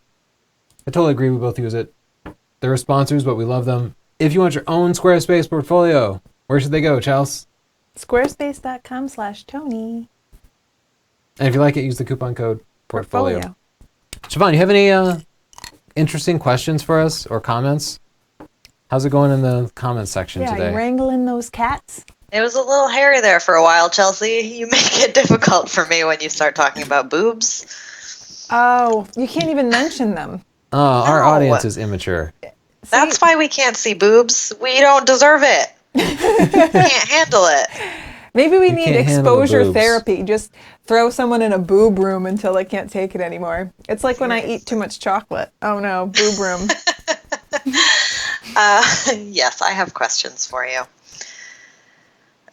I totally agree. We both use it. They're sponsors, but we love them. If you want your own Squarespace portfolio, where should they go, Chels? Squarespace.com/Tony. And if you like it, use the coupon code portfolio. Siobhan, you have any interesting questions for us or comments? How's it going in the comments section Yeah, today? you wrangling those cats? It was a little hairy there for a while, Chelsea. You make it difficult for me when you start talking about boobs. Oh, you can't even mention them. Our No. audience is immature. That's why we can't see boobs. We don't deserve it. Can't handle it. Maybe we You need can't handle the exposure boobs. therapy. Just throw someone in a boob room until they can't take it anymore. It's like when I eat too much chocolate. Oh no, boob room. Yes, I have questions for you.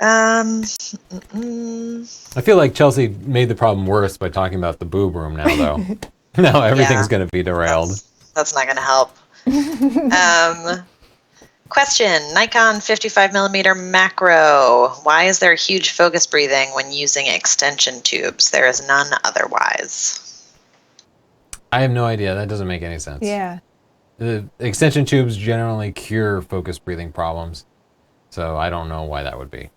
I feel like Chelsea made the problem worse by talking about the boob room now, though. Now everything's Yeah. going to be derailed. That's not going to help. Question, Nikon 55mm macro. Why is there huge focus breathing when using extension tubes? There is none otherwise. I have no idea. That doesn't make any sense. Yeah. The extension tubes generally cure focus breathing problems, so I don't know why that would be.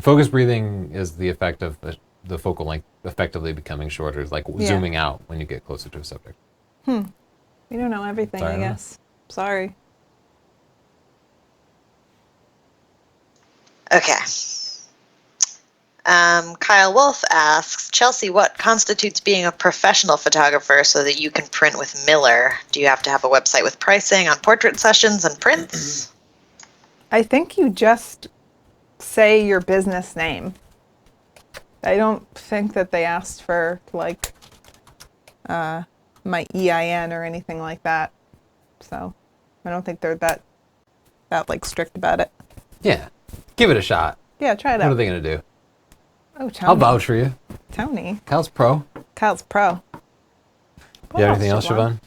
Focus breathing is the effect of the focal length effectively becoming shorter. It's like zooming out when you get closer to a subject. We don't know everything, Sorry, I Emma. guess. Sorry. Okay. Kyle Wolf asks, Chelsea, what constitutes being a professional photographer so that you can print with Miller? Do you have to have a website with pricing on portrait sessions and prints? I think you just say your business name. I don't think that they asked for like my EIN or anything like that. So I don't think they're that like strict about it. Yeah. Give it a shot. Yeah, try it What are out. they going to do? Oh, Tony. I'll vouch for you. Tony. Kyle's pro. Kyle's pro. You have anything else, Siobhan?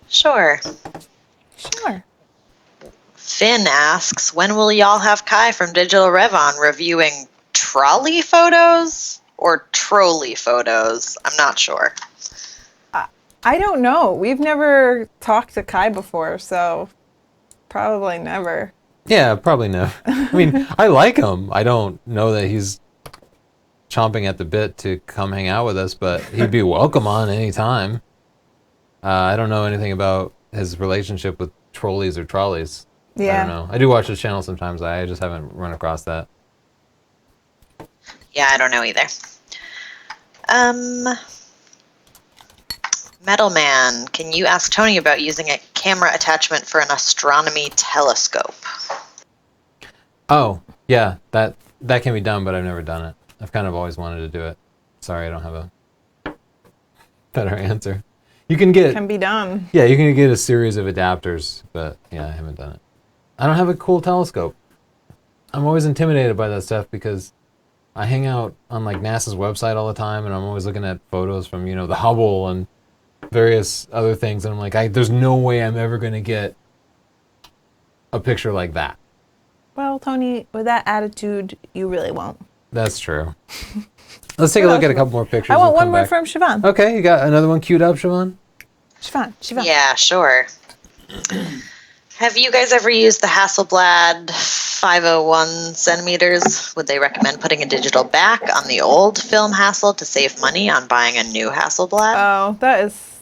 Sure. Sure. Finn asks, when will y'all have Kai from Digital Rev on reviewing trolley photos or trolley photos? I'm not sure. I don't know. We've never talked to Kai before, so probably never. Yeah, probably no. I mean, I like him. I don't know that he's chomping at the bit to come hang out with us, but he'd be welcome on any time. I don't know anything about his relationship with trolleys or trolleys. Yeah. I don't know. I do watch his channel sometimes. I just haven't run across that. Yeah, I don't know either. Metal Man, can you ask Tony about using a camera attachment for an astronomy telescope? Oh, yeah, that can be done, but I've never done it. I've kind of always wanted to do it. Sorry, I don't have a better answer. You can get Can be done. Yeah, you can get a series of adapters, but yeah, I haven't done it. I don't have a cool telescope. I'm always intimidated by that stuff because I hang out on like NASA's website all the time, and I'm always looking at photos from the Hubble and various other things, and I'm like, there's no way I'm ever going to get a picture like that. Well, Tony, with that attitude, you really won't. That's true. Let's take a look at a couple more pictures. I want and one come more back. from Siobhan. Okay, you got another one queued up, Siobhan? Siobhan. Yeah, sure. Have you guys ever used the Hasselblad 501 centimeters? Would they recommend putting a digital back on the old film Hassel to save money on buying a new Hasselblad? Oh,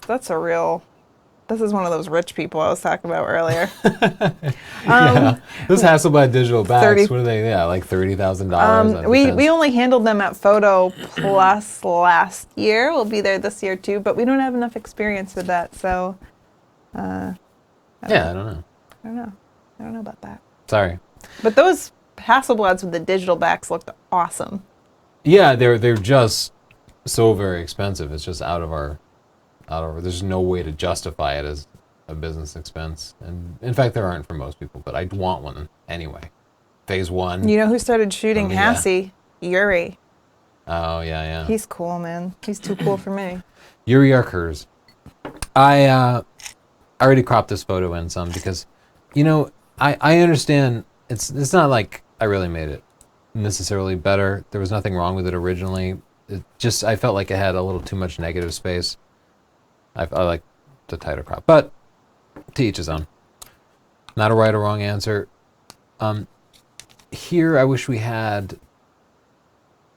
that's a real. This is one of those rich people I was talking about earlier. Yeah, this Hasselblad digital backs. 30 What are they? Yeah, like $30,000. We only handled them at Photo Plus last year. We'll be there this year too, but we don't have enough experience with that, so. I don't know. I don't know about that. Sorry. But those Hasselblads with the digital backs looked awesome. Yeah, they're just so very expensive. It's just out of our. There's no way to justify it as a business expense, and in fact, there aren't for most people. But I'd want one anyway. Phase 1. You know who started shooting yeah. Hassie? Yuri. Oh yeah. He's cool, man. He's too cool for me. Yuri Arkers. I already cropped this photo in some because, I understand it's not like I really made it necessarily better. There was nothing wrong with it originally. I felt like it had a little too much negative space. I like the tighter crop, but to each his own. Not a right or wrong answer. Here I wish we had.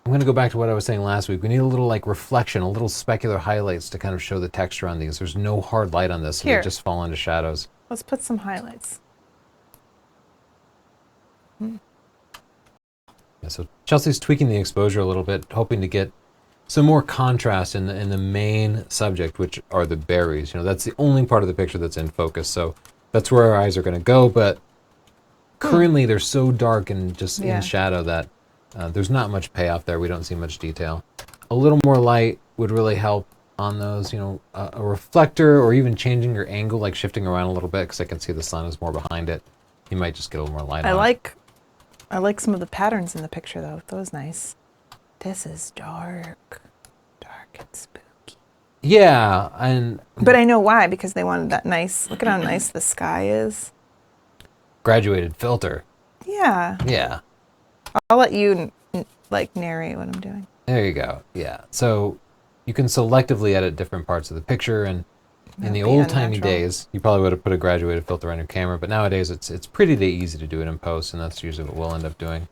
I'm going to go back to what I was saying last week. We need a little like reflection, a little specular highlights to kind of show the texture on these. There's no hard light on this, so they Here. just fall into shadows. Let's put some highlights. Yeah, so Chelsea's tweaking the exposure a little bit, hoping to get some more contrast in the main subject, which are the berries. That's the only part of the picture that's in focus, so that's where our eyes are going to go. But currently, they're so dark and just in shadow that there's not much payoff there. We don't see much detail. A little more light would really help on those. A reflector, or even changing your angle, like shifting around a little bit, because I can see the sun is more behind it. You might just get a little more light. I like some of the patterns in the picture, though. That was nice. This is dark and spooky. Yeah, But I know why, because they wanted that nice. Look at how nice the sky is. graduated filter. Yeah. Yeah. I'll let you narrate what I'm doing. There you go. Yeah. So you can selectively edit different parts of the picture, and in the Be old-timey unnatural. days, you probably would have put a graduated filter on your camera, but nowadays it's pretty easy to do it in post, and that's usually what we'll end up doing.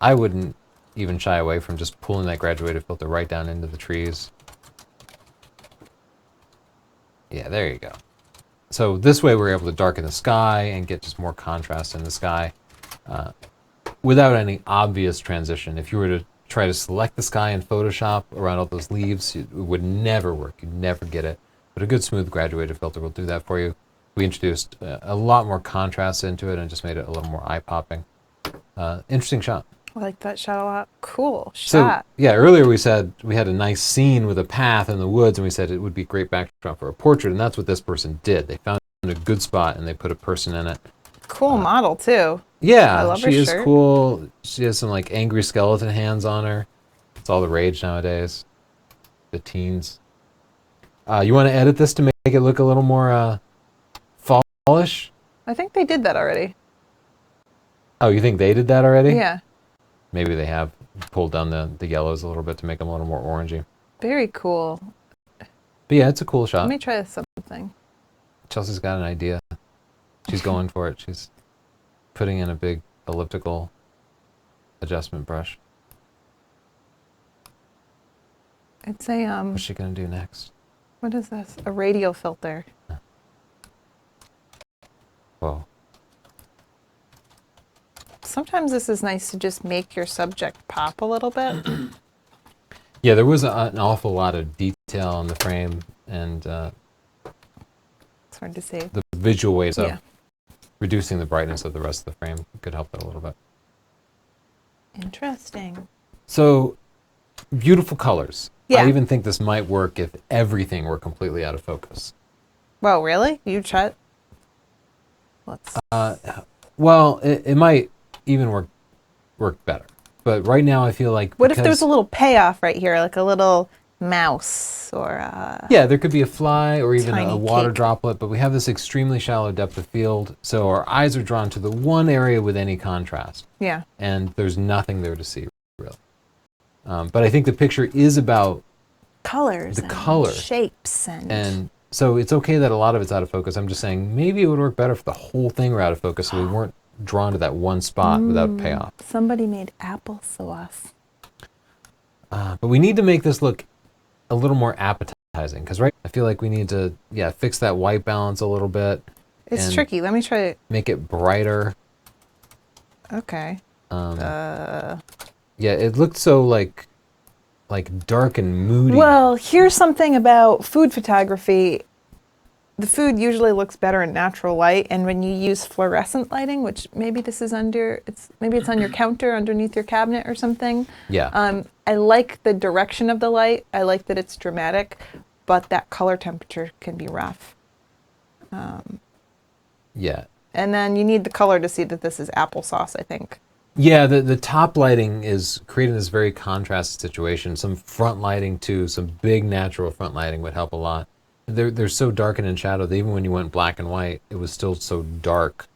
I wouldn't even shy away from just pulling that graduated filter right down into the trees. Yeah, there you go. So this way we're able to darken the sky and get just more contrast in the sky. without any obvious transition. If you were to try to select the sky in Photoshop around all those leaves, it would never work. You'd never get it. But a good smooth graduated filter will do that for you. We introduced a lot more contrast into it and just made it a little more eye-popping. Interesting shot. I like that shot a lot. Cool So, shot. yeah, earlier we said we had a nice scene with a path in the woods, and we said it would be a great backdrop for a portrait, and that's what this person did. They found a good spot, and they put a person in it. Cool model, too. Yeah, I love her she is shirt. cool. She has some, like, angry skeleton hands on her. It's all the rage nowadays. The teens. You want to edit this to make it look a little more fallish? I think they did that already. Oh, you think they did that already? Yeah. Maybe they have pulled down the yellows a little bit to make them a little more orangey. Very cool. But yeah, it's a cool shot. Let me try something. Chelsea's got an idea. She's going for it. She's putting in a big elliptical adjustment brush. It's a, What's she going to do next? what is this? A radial filter. Whoa. Sometimes this is nice to just make your subject pop a little bit. Yeah, there was an awful lot of detail on the frame, and It's hard to see. the visual ways of Yeah. reducing the brightness of the rest of the frame could help that a little bit. Interesting. So, beautiful colors. Yeah. I even think this might work if everything were completely out of focus. Whoa, really? You tried? Let's. Well, it might even work better. But right now I feel like What if there's because- a little payoff right here, like a little mouse or a... Yeah, there could be a fly or even Tiny a water cake. droplet, but we have this extremely shallow depth of field, so our eyes are drawn to the one area with any contrast, Yeah. and there's nothing there to see, really. But I think the picture is about, Colors. The and color. Shapes and so it's okay that a lot of it's out of focus. I'm just saying maybe it would work better if the whole thing were out of focus so we weren't drawn to that one spot without payoff. Somebody made applesauce. But we need to make this look a little more appetizing, because right, I feel like we need to, fix that white balance a little bit. It's and tricky. Let me try it. Make it brighter. Okay. Yeah, it looked so like dark and moody. Well, here's something about food photography. The food usually looks better in natural light, and when you use fluorescent lighting, which maybe this is maybe it's on your counter underneath your cabinet or something. Yeah. I like the direction of the light. I like that it's dramatic, but that color temperature can be rough. Yeah. And then you need the color to see that this is applesauce, I think. Yeah, the top lighting is creating this very contrasted situation. Some front lighting too, some big natural front lighting would help a lot. They're so dark and in shadow that even when you went black and white, it was still so dark.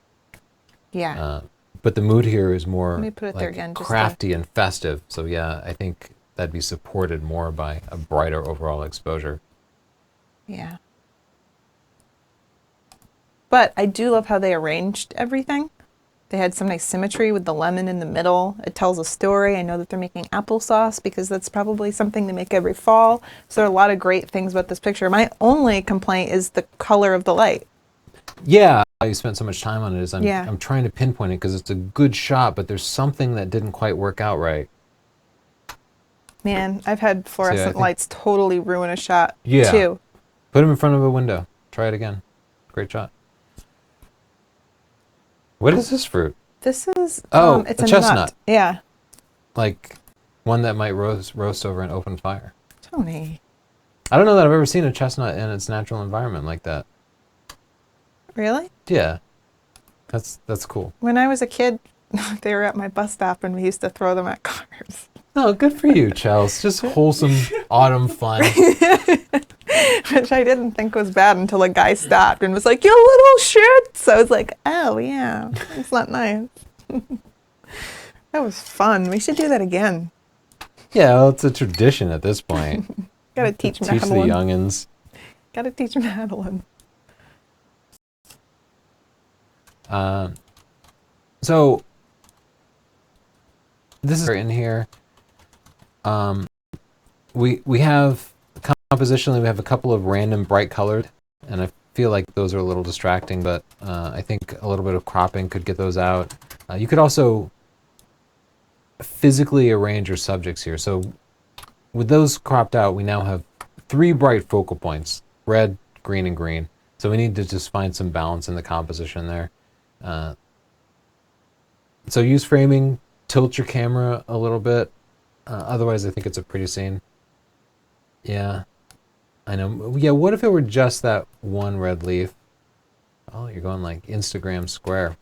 Yeah. But the mood here is more Let me put it there like again, just crafty and festive. So yeah, I think that'd be supported more by a brighter overall exposure. Yeah. But I do love how they arranged everything. They had some nice symmetry with the lemon in the middle. It tells a story. I know that they're making applesauce because that's probably something they make every fall. So there are a lot of great things about this picture. My only complaint is the color of the light. Yeah, you spent so much time on it. Is Yeah. I'm trying to pinpoint it because it's a good shot, but there's something that didn't quite work out right. Man, I've had fluorescent think- lights totally ruin a shot Yeah. too. Put him in front of a window. Try it again. Great shot. What is this fruit? This is a it's a chestnut. nut. Yeah. Like one that might roast over an open fire. Tony. I don't know that I've ever seen a chestnut in its natural environment like that. Really? Yeah. That's cool. When I was a kid, they were at my bus stop and we used to throw them at cars. No, good for you, Chels. Just wholesome autumn fun. Which I didn't think was bad until a guy stopped and was like, "You little shit!" So I was like, "Oh yeah, it's not nice." That was fun. We should do that again. Yeah, well, it's a tradition at this point. Gotta teach Teach the Madeline. youngins. Gotta teach Madeline. So this is in here. We have compositionally we have a couple of random bright colored, and I feel like those are a little distracting, but I think a little bit of cropping could get those out. You could also physically arrange your subjects here. So with those cropped out, we now have 3 bright focal points, red, green, and green. So we need to just find some balance in the composition there. So use framing, tilt your camera a little bit. Otherwise, I think it's a pretty scene. Yeah, I know. Yeah, what if it were just that one red leaf? Oh, you're going like Instagram square.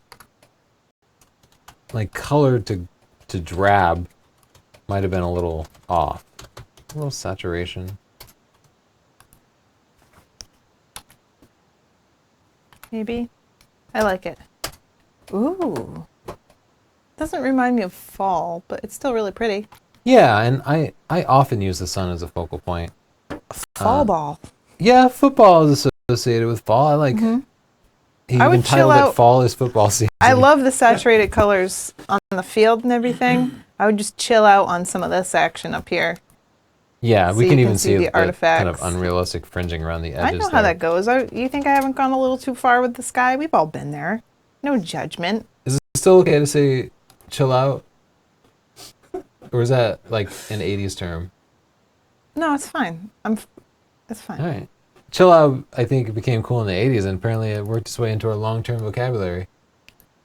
Like color to drab might have been a little off. A little saturation. Maybe. I like it. Ooh. Doesn't remind me of fall, but it's still really pretty. Yeah, and I often use the sun as a focal point. Fall ball. Yeah, football is associated with fall. I like. He I would even chill titled it out. "Fall is Football Season." I love the saturated colors on the field and everything. I would just chill out on some of this action up here. Yeah, So we you can can even see see the the kind of artifacts. unrealistic fringing around the edges. I know how that goes. You think I haven't gone a little too far with the sky? We've all been there. No judgment. Is it still okay to say "chill out"? Or is that like an 80s term? No, it's fine. It's fine. All right. Chill out, I think, it became cool in the 80s, and apparently it worked its way into our long-term vocabulary.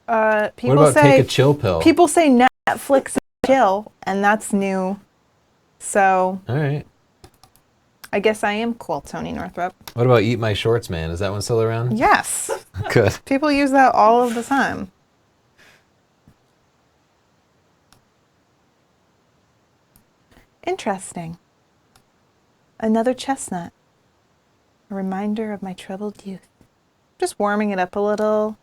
People what about say take a chill pill? people say Netflix and chill, and that's new. So All right. I guess I am cool, Tony Northrup. What about eat my shorts, man? Is that one still around? Yes. Good. People use that all of the time. Interesting. Another chestnut. A reminder of my troubled youth. Just warming it up a little.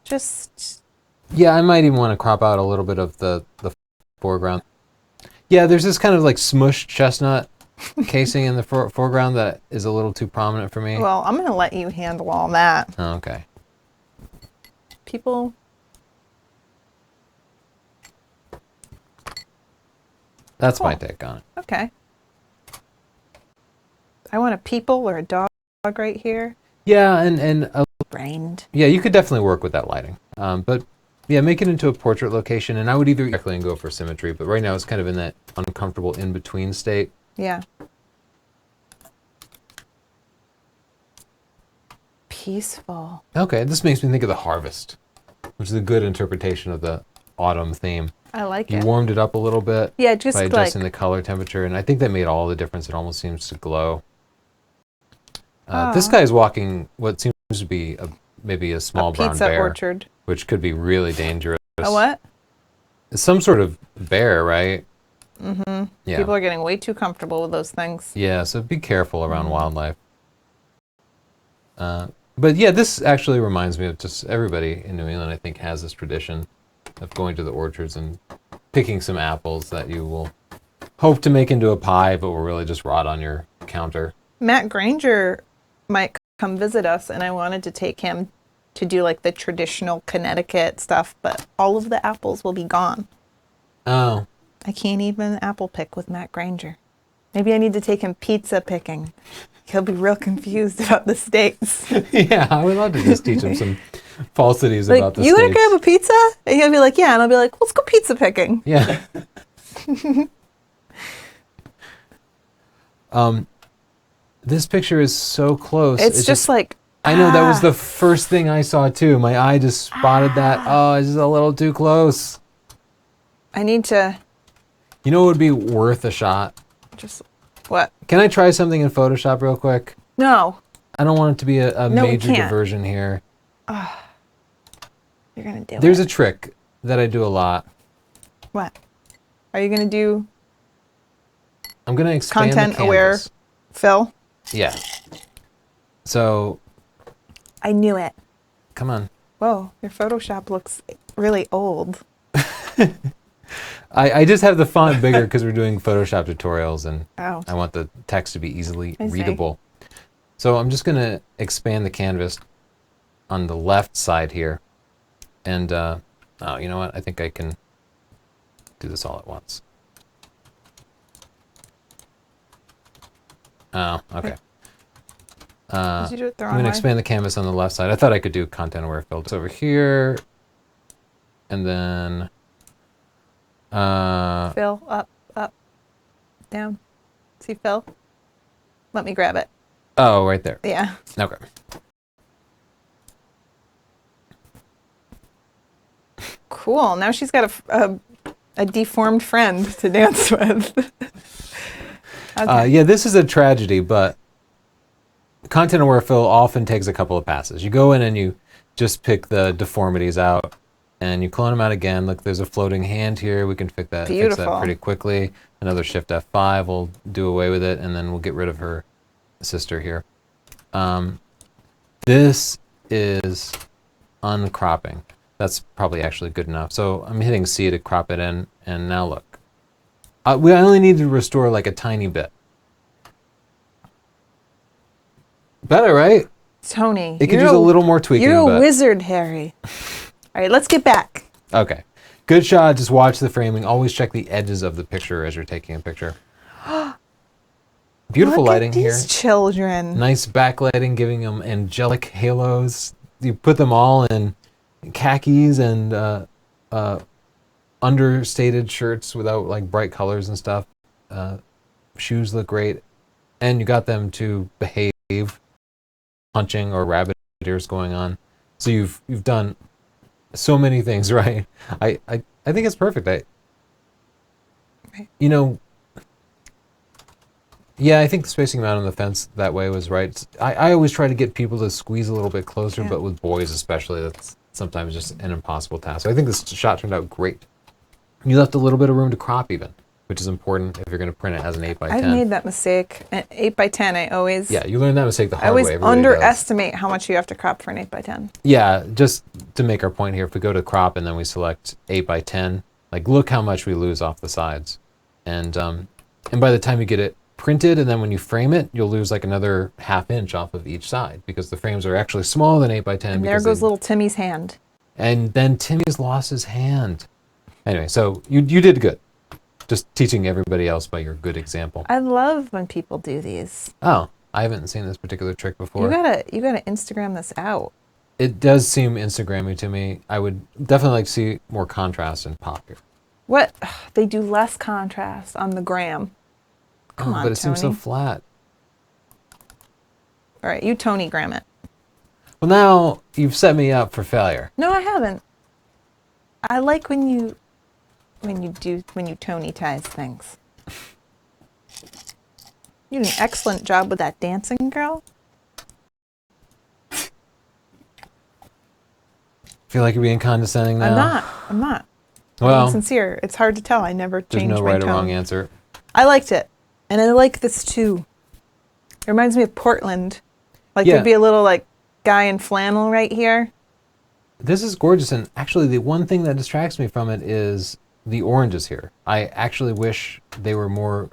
Just Yeah, I might even want to crop out a little bit of the foreground. Yeah, there's this kind of like smushed chestnut casing in the foreground that is a little too prominent for me. well, I'm going to let you handle all that. Oh, okay. People, That's my Cool. take on it. okay. I want a people or a dog right here. Yeah, and Brained. yeah, you could definitely work with that lighting. But yeah, make it into a portrait location, and I would either directly and go for symmetry, but right now it's kind of in that uncomfortable in-between state. Yeah. Peaceful. Okay, this makes me think of the harvest, which is a good interpretation of the autumn theme. I like You it. warmed it up a little bit Yeah, just by like adjusting the color temperature, and I think that made all the difference. It almost seems to glow. This guy is walking what seems to be maybe a small a brown pizza bear, orchard. which could be really dangerous. A what? Some sort of bear, right? Mm-hmm. Yeah. People are getting way too comfortable with those things. Yeah, so be careful around wildlife. But yeah, this actually reminds me of just everybody in New England, I think, has this tradition of going to the orchards and picking some apples that you will hope to make into a pie, but will really just rot on your counter. Matt Granger might come visit us, and I wanted to take him to do like the traditional Connecticut stuff, but all of the apples will be gone. Oh, I can't even apple pick with Matt Granger. Maybe I need to take him pizza picking. He'll be real confused about the states. yeah, I would love to just teach him some falsities Like, about the you gonna states. grab a pizza? And he'll be like, yeah. And I'll be like, let's go pizza picking. Yeah. This picture is so close. It's just like, I know that was the first thing I saw too. My eye just spotted that. Oh, it's just a little too close. I need to You know what would be worth a shot? just, what? Can I try something in Photoshop real quick? No, I don't want it to be a No, we major can't. diversion here. you're gonna do There's it. a trick that I do a lot. What? Are you gonna do I'm going to expand the content aware, canvas. Phil? Yeah. So, I knew it. come on. Whoa, your Photoshop looks really old. I just have the font bigger because we're doing Photoshop tutorials and Oh. I want the text to be easily I see. readable. So I'm just going to expand the canvas on the left side here. And, oh, you know what? I think I can do this all at once. Oh, okay. Did you do it the I'm wrong going to way? expand the canvas on the left side. I thought I could do content aware filters over here. And then Phil, up, down. See Phil? Let me grab it. Oh, right there. Yeah. Okay. Cool. Now she's got a deformed friend to dance with. Okay. Yeah, this is a tragedy, but content aware fill often takes a couple of passes. You go in and you just pick the deformities out, and you clone them out again. Look, there's a floating hand here. We can fix that Beautiful. pretty quickly. Another Shift F5 will do away with it, and then we'll get rid of her sister here. This is uncropping. That's probably actually good enough. So I'm hitting C to crop it in, and now look. We only need to restore like a tiny bit. Better, right? Tony. It could use a little more tweaking. You're a but... wizard, Harry. All right, let's get back. Okay. Good shot. Just watch the framing. Always check the edges of the picture as you're taking a picture. Beautiful Look lighting at these here. children. Nice backlighting, giving them angelic halos. You put them all in khakis and understated shirts without like bright colors and stuff. Shoes look great, and you got them to behave, punching or rabbit ears going on. So you've done so many things right. I think it's perfect. Yeah, I think the spacing them out on the fence that way was right. I always try to get people to squeeze a little bit closer, but with boys especially, that's sometimes just an impossible task. So I think this shot turned out great. You left a little bit of room to crop even, which is important if you're going to print it as an 8x10. I've made that mistake. An 8x10, I always... Yeah, you learn that mistake the I hard always way. Everybody underestimate how much you have to crop for an 8x10. Yeah, just to make our point here, if we go to crop and then we select 8x10, like look how much we lose off the sides. And by the time you get it printed and then when you frame it, you'll lose like another ½ inch off of each side because the frames are actually smaller than 8x10. And there goes little Timmy's hand. And then Timmy's lost his hand. Anyway, so you did good. Just teaching everybody else by your good example. I love when people do these. Oh, I haven't seen this particular trick before. You gotta Instagram this out. It does seem Instagrammy to me. I would definitely like to see more contrast and pop here. What? They do less contrast on the gram. Come on, but it seems so Tony. flat. All right, you Tony gram it. Well, now you've set me up for failure. No, I haven't. I like when you Tony ties things. You did an excellent job with that dancing, girl. Feel like you're being condescending now? I'm not. Well, I'm sincere. It's hard to tell. I never there's changed no my right tone. or wrong answer. I liked it. And I like this too. It reminds me of Portland. Like Yeah. there'd be a little like guy in flannel right here. This is gorgeous, and actually the one thing that distracts me from it is the oranges here. I actually wish they were more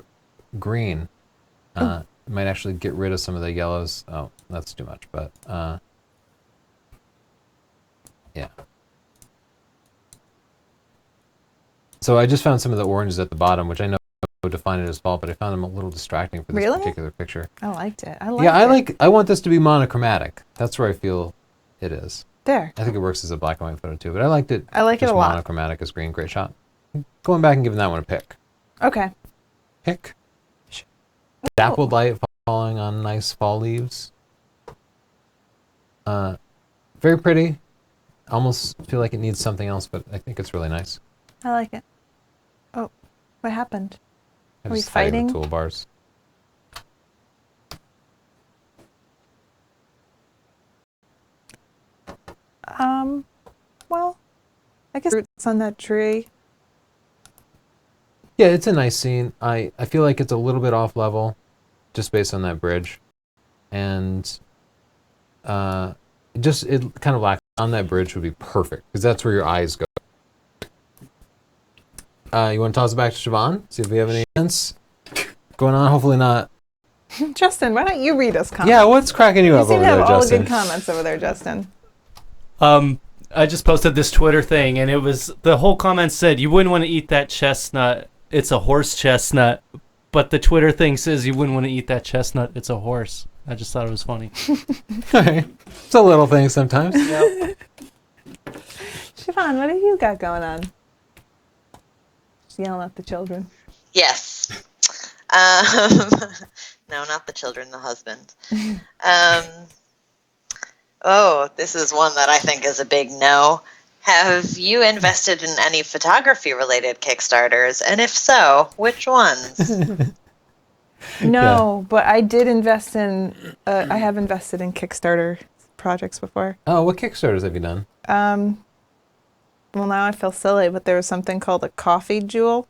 green. Might actually get rid of some of the yellows. Oh, that's too much, but yeah. So I just found some of the oranges at the bottom, which I know define it as fall, but I found them a little distracting for this particular picture. I liked it. I want this to be monochromatic. That's where I feel it is. There. I think it works as a black and white photo too, but I liked it. I like it just a lot. monochromatic as green. Great shot. Going back and giving that one a pick. Okay. Pick. Dappled light falling on nice fall leaves. Very pretty. Almost feel like it needs something else, but I think it's really nice. I like it. Oh, what happened? I'm Are we just fighting fighting? the toolbars. Well, I guess roots on that tree. Yeah, it's a nice scene. I feel like it's a little bit off level, just based on that bridge, and it kind of lacks on that bridge would be perfect because that's where your eyes go. You want to toss it back to Siobhan? See if we have any hints going on. Hopefully not. Justin, why don't you read us comments? Yeah, what's cracking you up You seem over to have there, all Justin? good comments over there, Justin. I just posted this Twitter thing, and it was the whole comment said you wouldn't want to eat that chestnut. It's a horse chestnut. But the Twitter thing says you wouldn't want to eat that chestnut. It's a horse. I just thought it was funny. It's a little thing sometimes. Yep. Siobhan, what have you got going on? Just yelling at the children. Yes. Um, no, not the children, the husband. Oh, this is one that I think is a big no. Have you invested in any photography-related Kickstarters? And if so, which ones? No, but I did invest in. I have invested in Kickstarter projects before. Oh, what Kickstarters have you done? Well, now I feel silly, but there was something called a coffee jewel.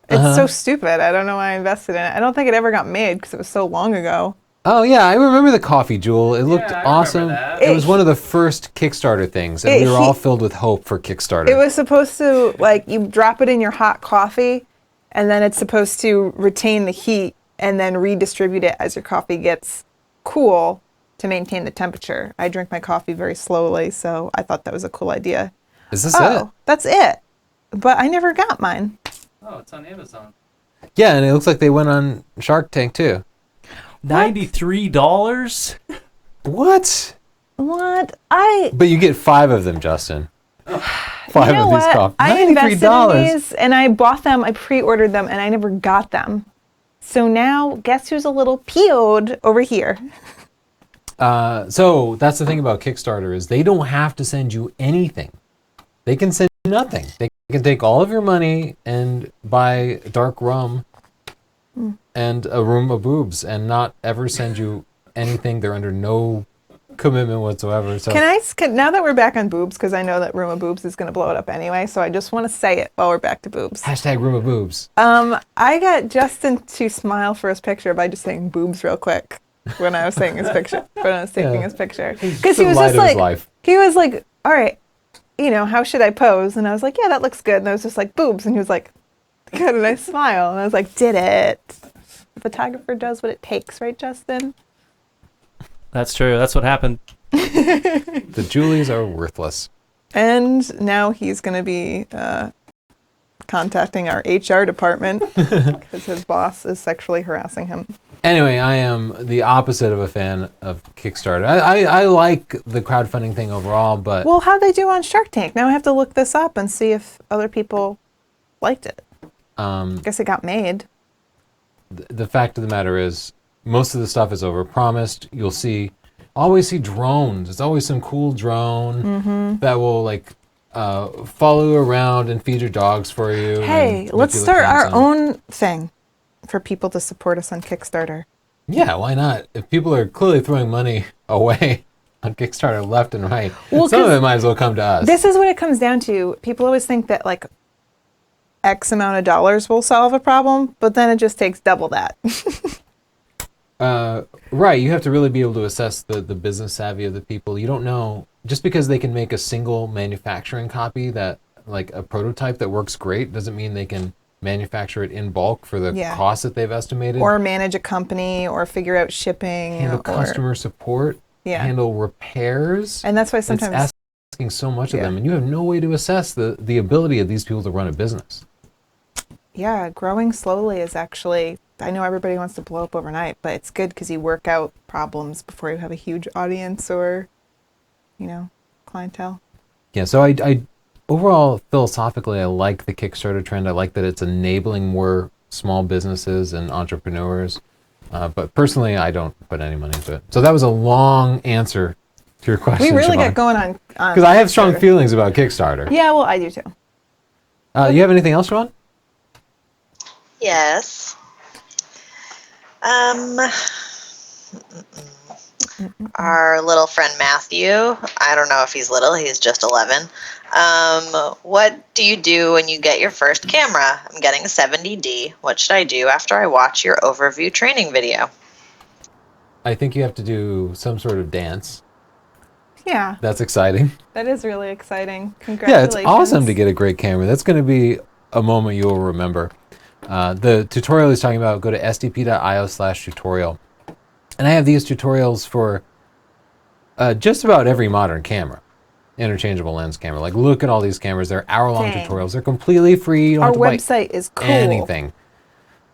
It's so stupid. I don't know why I invested in it. I don't think it ever got made because it was so long ago. Oh yeah, I remember the coffee jewel. It looked I awesome. remember that. It was one of the first Kickstarter things, and we were all filled with hope for Kickstarter. It was supposed to, like, you drop it in your hot coffee, and then it's supposed to retain the heat and then redistribute it as your coffee gets cool to maintain the temperature. I drink my coffee very slowly, so I thought that was a cool idea. Is this it? That's it. But I never got mine. Oh, it's on Amazon. Yeah, and it looks like they went on Shark Tank too. $93? What? What? But you get 5 of them, Justin. 5 of these coffees. I invested $93. in these, and I bought them, I pre-ordered them, and I never got them. So now, guess who's a little PO'd over here? So that's the thing about Kickstarter is they don't have to send you anything. They can send you nothing. They can take all of your money and buy dark rum and a room of boobs and not ever send you anything. They're under no commitment whatsoever. So Now that we're back on boobs, because I know that room of boobs is going to blow it up anyway, so I just want to say it while we're back to boobs. hashtag room of boobs. I got Justin to smile for his picture by just saying boobs real quick when I was saying his picture. When I was taking his picture, because he was just like, he was like, all right, how should I pose? And I was like, yeah, that looks good. And I was just like, boobs. And he was like, good. And I smile. And I was like, did it. The photographer does what it takes, right, Justin? That's true. That's what happened. The Julies are worthless. And now he's going to be contacting our HR department because his boss is sexually harassing him. Anyway, I am the opposite of a fan of Kickstarter. I like the crowdfunding thing overall, but... Well, how'd they do on Shark Tank? Now I have to look this up and see if other people liked it. I guess it got made. The fact of the matter is, most of the stuff is overpromised. You'll always see drones. It's always some cool drone that will follow you around and feed your dogs for you. Hey, let's start our own thing for people to support us on Kickstarter. Yeah, why not? If people are clearly throwing money away on Kickstarter left and right, well, some of it might as well come to us. This is what it comes down to. People always think that X amount of dollars will solve a problem, but then it just takes double that. Right, you have to really be able to assess the business savvy of the people. You don't know, just because they can make a single manufacturing copy that, a prototype that works great, doesn't mean they can manufacture it in bulk for the cost that they've estimated. Or manage a company, or figure out shipping. Handle customer support, handle repairs. And that's why sometimes... It's asking so much of them, and you have no way to assess the ability of these people to run a business. Yeah, growing slowly is actually... I know everybody wants to blow up overnight, but it's good because you work out problems before you have a huge audience or, clientele. Yeah, so I overall, philosophically, I like the Kickstarter trend. I like that it's enabling more small businesses and entrepreneurs. But personally, I don't put any money into it. So that was a long answer to your question, We really Siobhan. got going on because I have strong feelings about Kickstarter. Yeah, well, I do too. You have anything else, Siobhan? Yes. Our little friend Matthew, I don't know if he's little, he's just 11. What do you do when you get your first camera? I'm getting a 70D. What should I do after I watch your overview training video? I think you have to do some sort of dance. Yeah. That's exciting. That is really exciting. Yeah, Congratulations. it's awesome to get a great camera. That's going to be a moment you will remember. The tutorial he's talking about, go to sdp.io/tutorial. And I have these tutorials for just about every modern camera. Interchangeable lens camera. Look at all these cameras. They're hour-long tutorials. They're completely free. You don't Our have to buy website is cool. anything.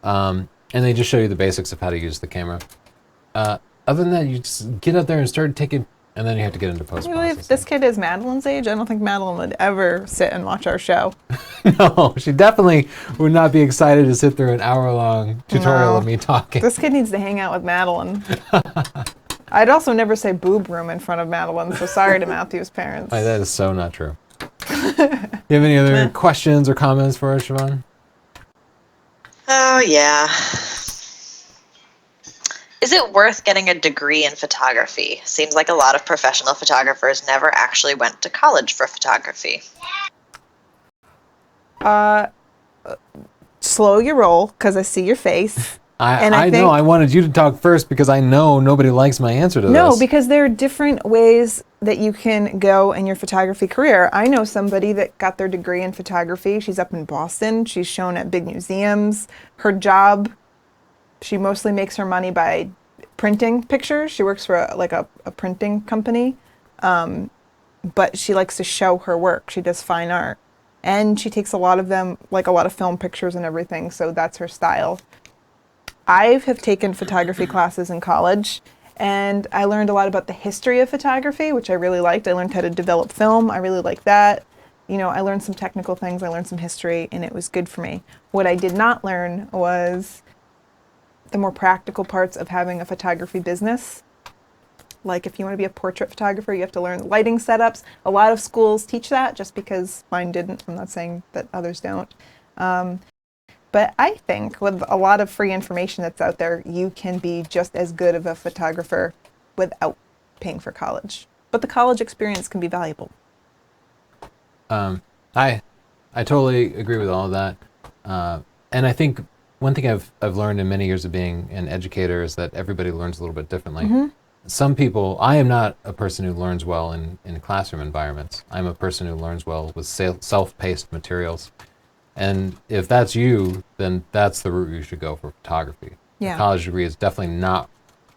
And they just show you the basics of how to use the camera. Other than that, you just get out there and start taking And then you have to get into Can you believe post-processing. this kid is Madeline's age? I don't think Madeline would ever sit and watch our show. No, she definitely would not be excited to sit through an hour-long tutorial No. of me talking. This kid needs to hang out with Madeline. I'd also never say boob room in front of Madeline, so sorry to Matthew's parents. That is so not true. You have any other questions or comments for us, Siobhan? Oh, yeah. Is it worth getting a degree in photography? Seems like a lot of professional photographers never actually went to college for photography. Slow your roll, because I see your face. I know. I wanted you to talk first because I know nobody likes my answer to this. No, because there are different ways that you can go in your photography career. I know somebody that got their degree in photography. She's up in Boston. She's shown at big museums. Her job, she mostly makes her money by printing pictures. She works for a printing company. But she likes to show her work. She does fine art. And she takes a lot of them, like a lot of film pictures and everything. So that's her style. I have taken photography classes in college, and I learned a lot about the history of photography, which I really liked. I learned how to develop film. I really liked that. You know, I learned some technical things. I learned some history, and it was good for me. What I did not learn was the more practical parts of having a photography business. Like if you want to be a portrait photographer, you have to learn lighting setups. A lot of schools teach that, just because mine didn't. I'm not saying that others don't. But I think with a lot of free information that's out there, you can be just as good of a photographer without paying for college. But the college experience can be valuable. I totally agree with all of that. And I think one thing I've learned in many years of being an educator is that everybody learns a little bit differently. Mm-hmm. Some people, I am not a person who learns well in classroom environments. I'm a person who learns well with self-paced materials. And if that's you, then that's the route you should go for photography. Yeah. A college degree is definitely not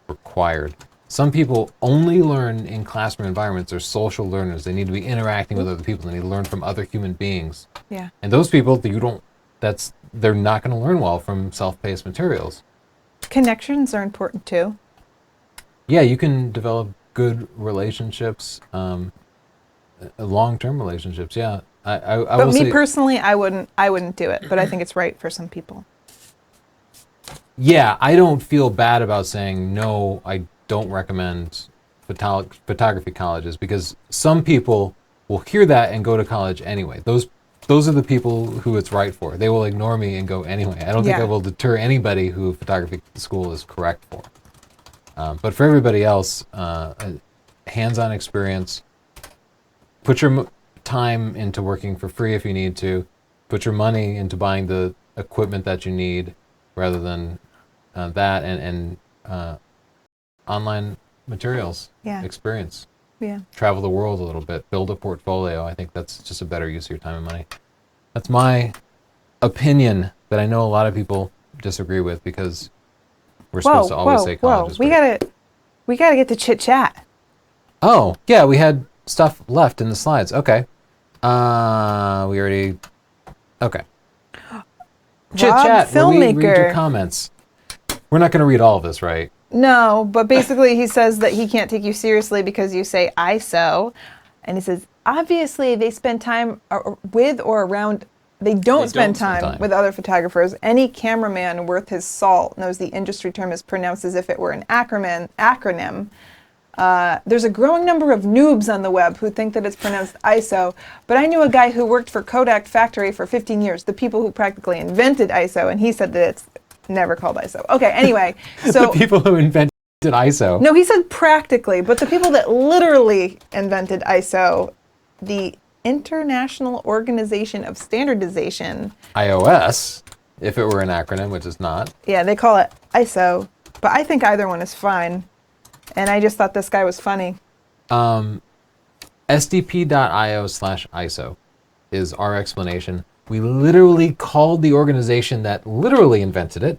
required. Some people only learn in classroom environments. They're social learners. They need to be interacting with other people. They need to learn from other human beings. Yeah. And those people, they're not going to learn well from self-paced materials. Connections are important too. Yeah, you can develop good relationships, long-term relationships. Yeah, I But will me say, personally, I wouldn't do it. But I think it's right for some people. yeah, I don't feel bad about saying no. I don't recommend photography colleges because some people will hear that and go to college anyway. Those are the people who it's right for. They will ignore me and go anyway. I don't think I will deter anybody who photography school is correct for. But for everybody else, hands-on experience, put your time into working for free if you need to, put your money into buying the equipment that you need rather than that, and online materials, experience. Yeah. Travel the world a little bit, build a portfolio. I think that's just a better use of your time and money. That's my opinion that I know a lot of people disagree with because we're supposed to always say college is great. We gotta get to chit chat. Oh, yeah, we had stuff left in the slides. Okay. Okay. Chit chat, where we read your comments. We're not going to read all of this, right? No, but basically he says that he can't take you seriously because you say ISO. And he says, obviously they spend time with or around, they don't spend time with other photographers. Any cameraman worth his salt knows the industry term is pronounced as if it were an acronym. There's a growing number of noobs on the web who think that it's pronounced ISO, but I knew a guy who worked for Kodak Factory for 15 years, the people who practically invented ISO, and he said that it's never called ISO. Okay, anyway, so... The people who invented ISO. No, he said practically, but the people that literally invented ISO, the International Organization of Standardization... iOS, if it were an acronym, which is not. Yeah, they call it ISO, but I think either one is fine. And I just thought this guy was funny. SDP.io/ISO is our explanation. We literally called the organization that literally invented it,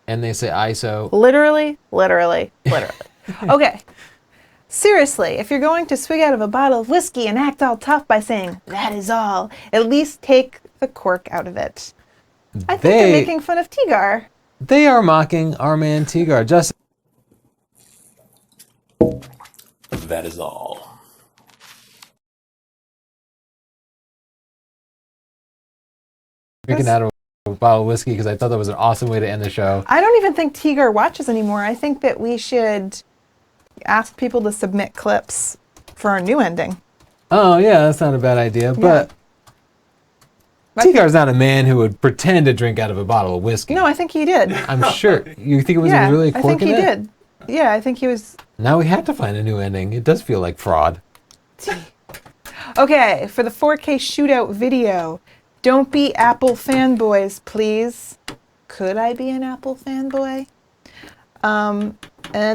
and they say ISO. Literally. Okay. Seriously, if you're going to swig out of a bottle of whiskey and act all tough by saying, that is all, at least take the cork out of it. I think they're making fun of Tigar. They are mocking our man Tigar. Just That is all. Drinking out of a bottle of whiskey because I thought that was an awesome way to end the show. I don't even think Tigar watches anymore. I think that we should ask people to submit clips for our new ending. Oh, yeah, that's not a bad idea. But Tigar's not a man who would pretend to drink out of a bottle of whiskey. No, I think he did. I'm sure. You think it was really corking I think he it? did. Yeah, I think he was. Now we have to find a new ending. It does feel like fraud. Okay, for the 4K shootout video, don't be Apple fanboys, please. Could I be an Apple fanboy? And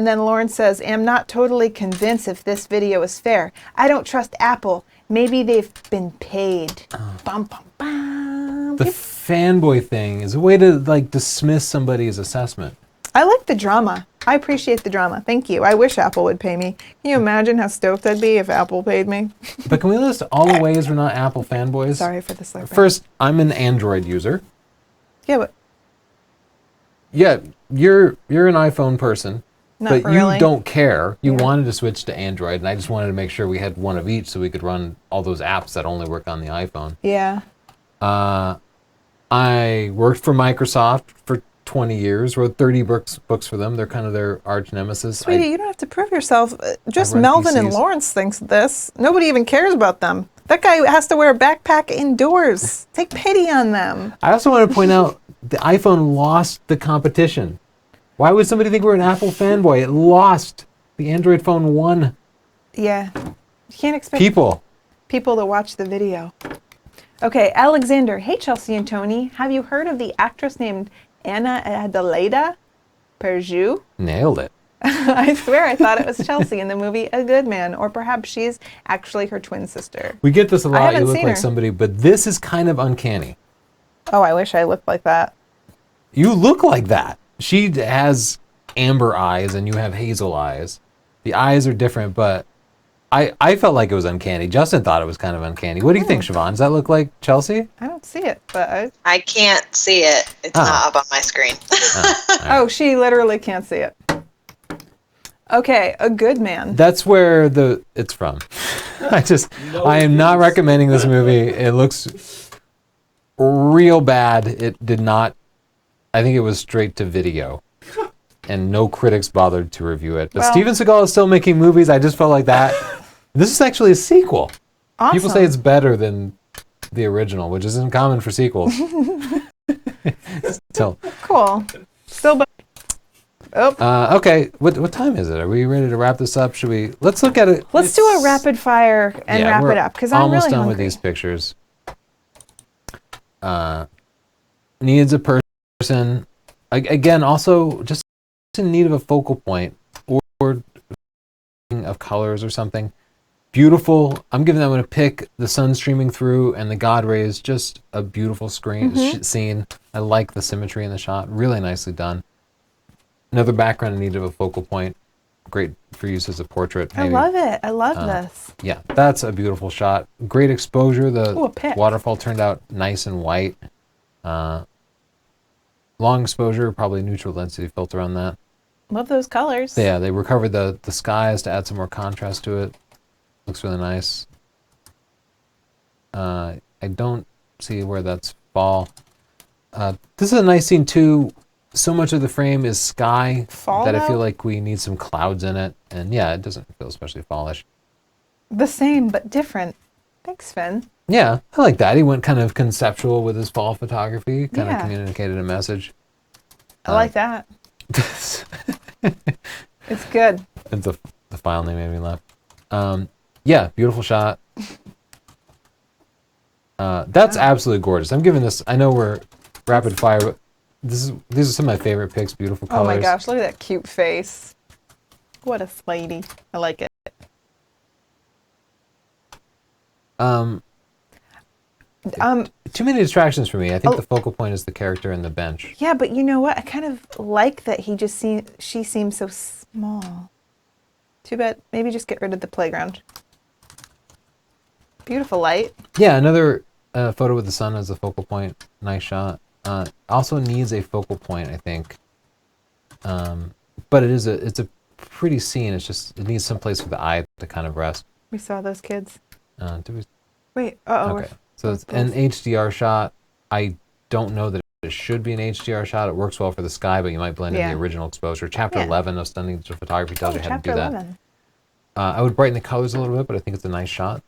then Lauren says, am not totally convinced if this video is fair. I don't trust Apple. Maybe they've been paid. Bum, bum, bum. The fanboy thing is a way to like dismiss somebody's assessment. I like the drama. I appreciate the drama. Thank you. I wish Apple would pay me. Can you imagine how stoked I'd be if Apple paid me? But can we list all the ways we're not Apple fanboys? Sorry for the slurping. First, I'm an Android user. Yeah, but Yeah, you're an iPhone person, not but really. you don't care. You Yeah. wanted to switch to Android, and I just wanted to make sure we had one of each so we could run all those apps that only work on the iPhone. Yeah. I worked for Microsoft for 20 years, wrote 30 books for them. They're kind of their arch nemesis. Sweetie, you don't have to prove yourself. Just run Melvin and PCs. Lawrence thinks this. Nobody even cares about them. That guy has to wear a backpack indoors. Take pity on them. I also want to point out the iPhone lost the competition. Why would somebody think we're an Apple fanboy? It lost. The Android phone won. Yeah. You can't expect People. people to watch the video. Okay, Alexander. Hey, Chelsea and Tony. Have you heard of the actress named Anna Adelaida Perjou? Nailed it. I swear I thought it was Chelsea in the movie A Good Man, or perhaps she's actually her twin sister. We get this a lot. haven't You look seen like her. somebody, but this is kind of uncanny. Oh, I wish I looked like that. You look like that. She has amber eyes and you have hazel eyes. The eyes are different, but I felt like it was uncanny. Justin thought it was kind of uncanny. What do you think, Siobhan? Does that look like Chelsea? I don't see it, but I can't see it. It's not up on my screen. oh, she literally can't see it. Okay, A Good Man. That's where it's from. I am not recommending this movie. It looks real bad. It did not, I think it was straight to video. And no critics bothered to review it. But Well- Steven Seagal is still making movies. I just felt like that. This is actually a sequel. Awesome. People say it's better than the original, which isn't common for sequels. So, Cool. Still, okay, what time is it? Are we ready to wrap this up? Should we? Let's look at it. let's do a rapid fire and Yeah, wrap we're it up because I'm almost really done hungry. with these pictures. Needs a person. Again, also just in need of a focal point or of colors or something. Beautiful. I'm giving that one a pick. The sun streaming through and the God rays, just a beautiful scene. I like the symmetry in the shot. Really nicely done. Another background in need of a focal point. Great for use as a portrait. I maybe. love it. I love this. Yeah, that's a beautiful shot. Great exposure. The Ooh, a pick. waterfall turned out nice and white. Long exposure, probably neutral density filter on that. Love those colors. Yeah, they recovered the skies to add some more contrast to it. Looks really nice. I don't see where that's fall. This is a nice scene too. So much of the frame is sky Fall, that I feel though? like we need some clouds in it. And yeah, it doesn't feel especially fallish. The same, but different. Thanks, Finn. Yeah, I like that. He went kind of conceptual with his fall photography, kind Yeah. of communicated a message. I like that. It's good. And the file name made me laugh. Yeah, beautiful shot. That's absolutely gorgeous. I'm giving this, I know we're rapid fire, but these are some of my favorite picks. Beautiful Oh colors. my gosh, look at that cute face. What a lady. I like it. Too many distractions for me. I think Oh. the focal point is the character and the bench. Yeah, but you know what? I kind of like that she seems so small. Too bad. Maybe just get rid of the playground. Beautiful light. Yeah, another photo with the sun as a focal point. Nice shot. Also needs a focal point, I think. But it's a pretty scene. It's just it needs some place for the eye to kind of rest. We saw those kids. Do we? Wait. Okay. So it's an HDR shot. I don't know that it should be an HDR shot. It works well for the sky, but you might blend in the original exposure. Chapter 11 of Stunning Digital Photography tells you how to do that. 11. I would brighten the colors a little bit, but I think it's a nice shot.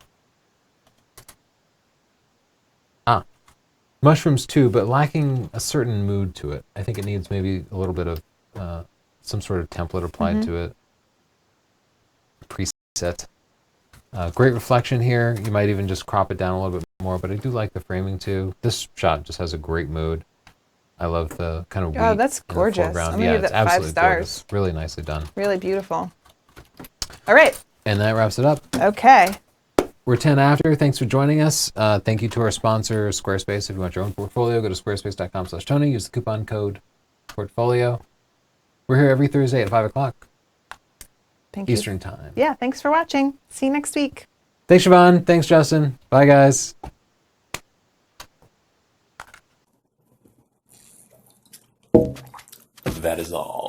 Mushrooms too, but lacking a certain mood to it. I think it needs maybe a little bit of some sort of template applied to it. Preset. Great reflection here. You might even just crop it down a little bit more, but I do like the framing too. This shot just has a great mood. I love the kind of wheat that's in the gorgeous. foreground. I'm gonna give it's that 5 absolutely stars. gorgeous. Really nicely done. Really beautiful. All right. And that wraps it up. Okay. We're 10 after. Thanks for joining us. Thank you to our sponsor, Squarespace. If you want your own portfolio, go to squarespace.com/Tony. Use the coupon code portfolio. We're here every Thursday at 5 o'clock Thank Eastern you. time. Yeah. Thanks for watching. See you next week. Thanks, Siobhan. Thanks, Justin. Bye, guys. That is all.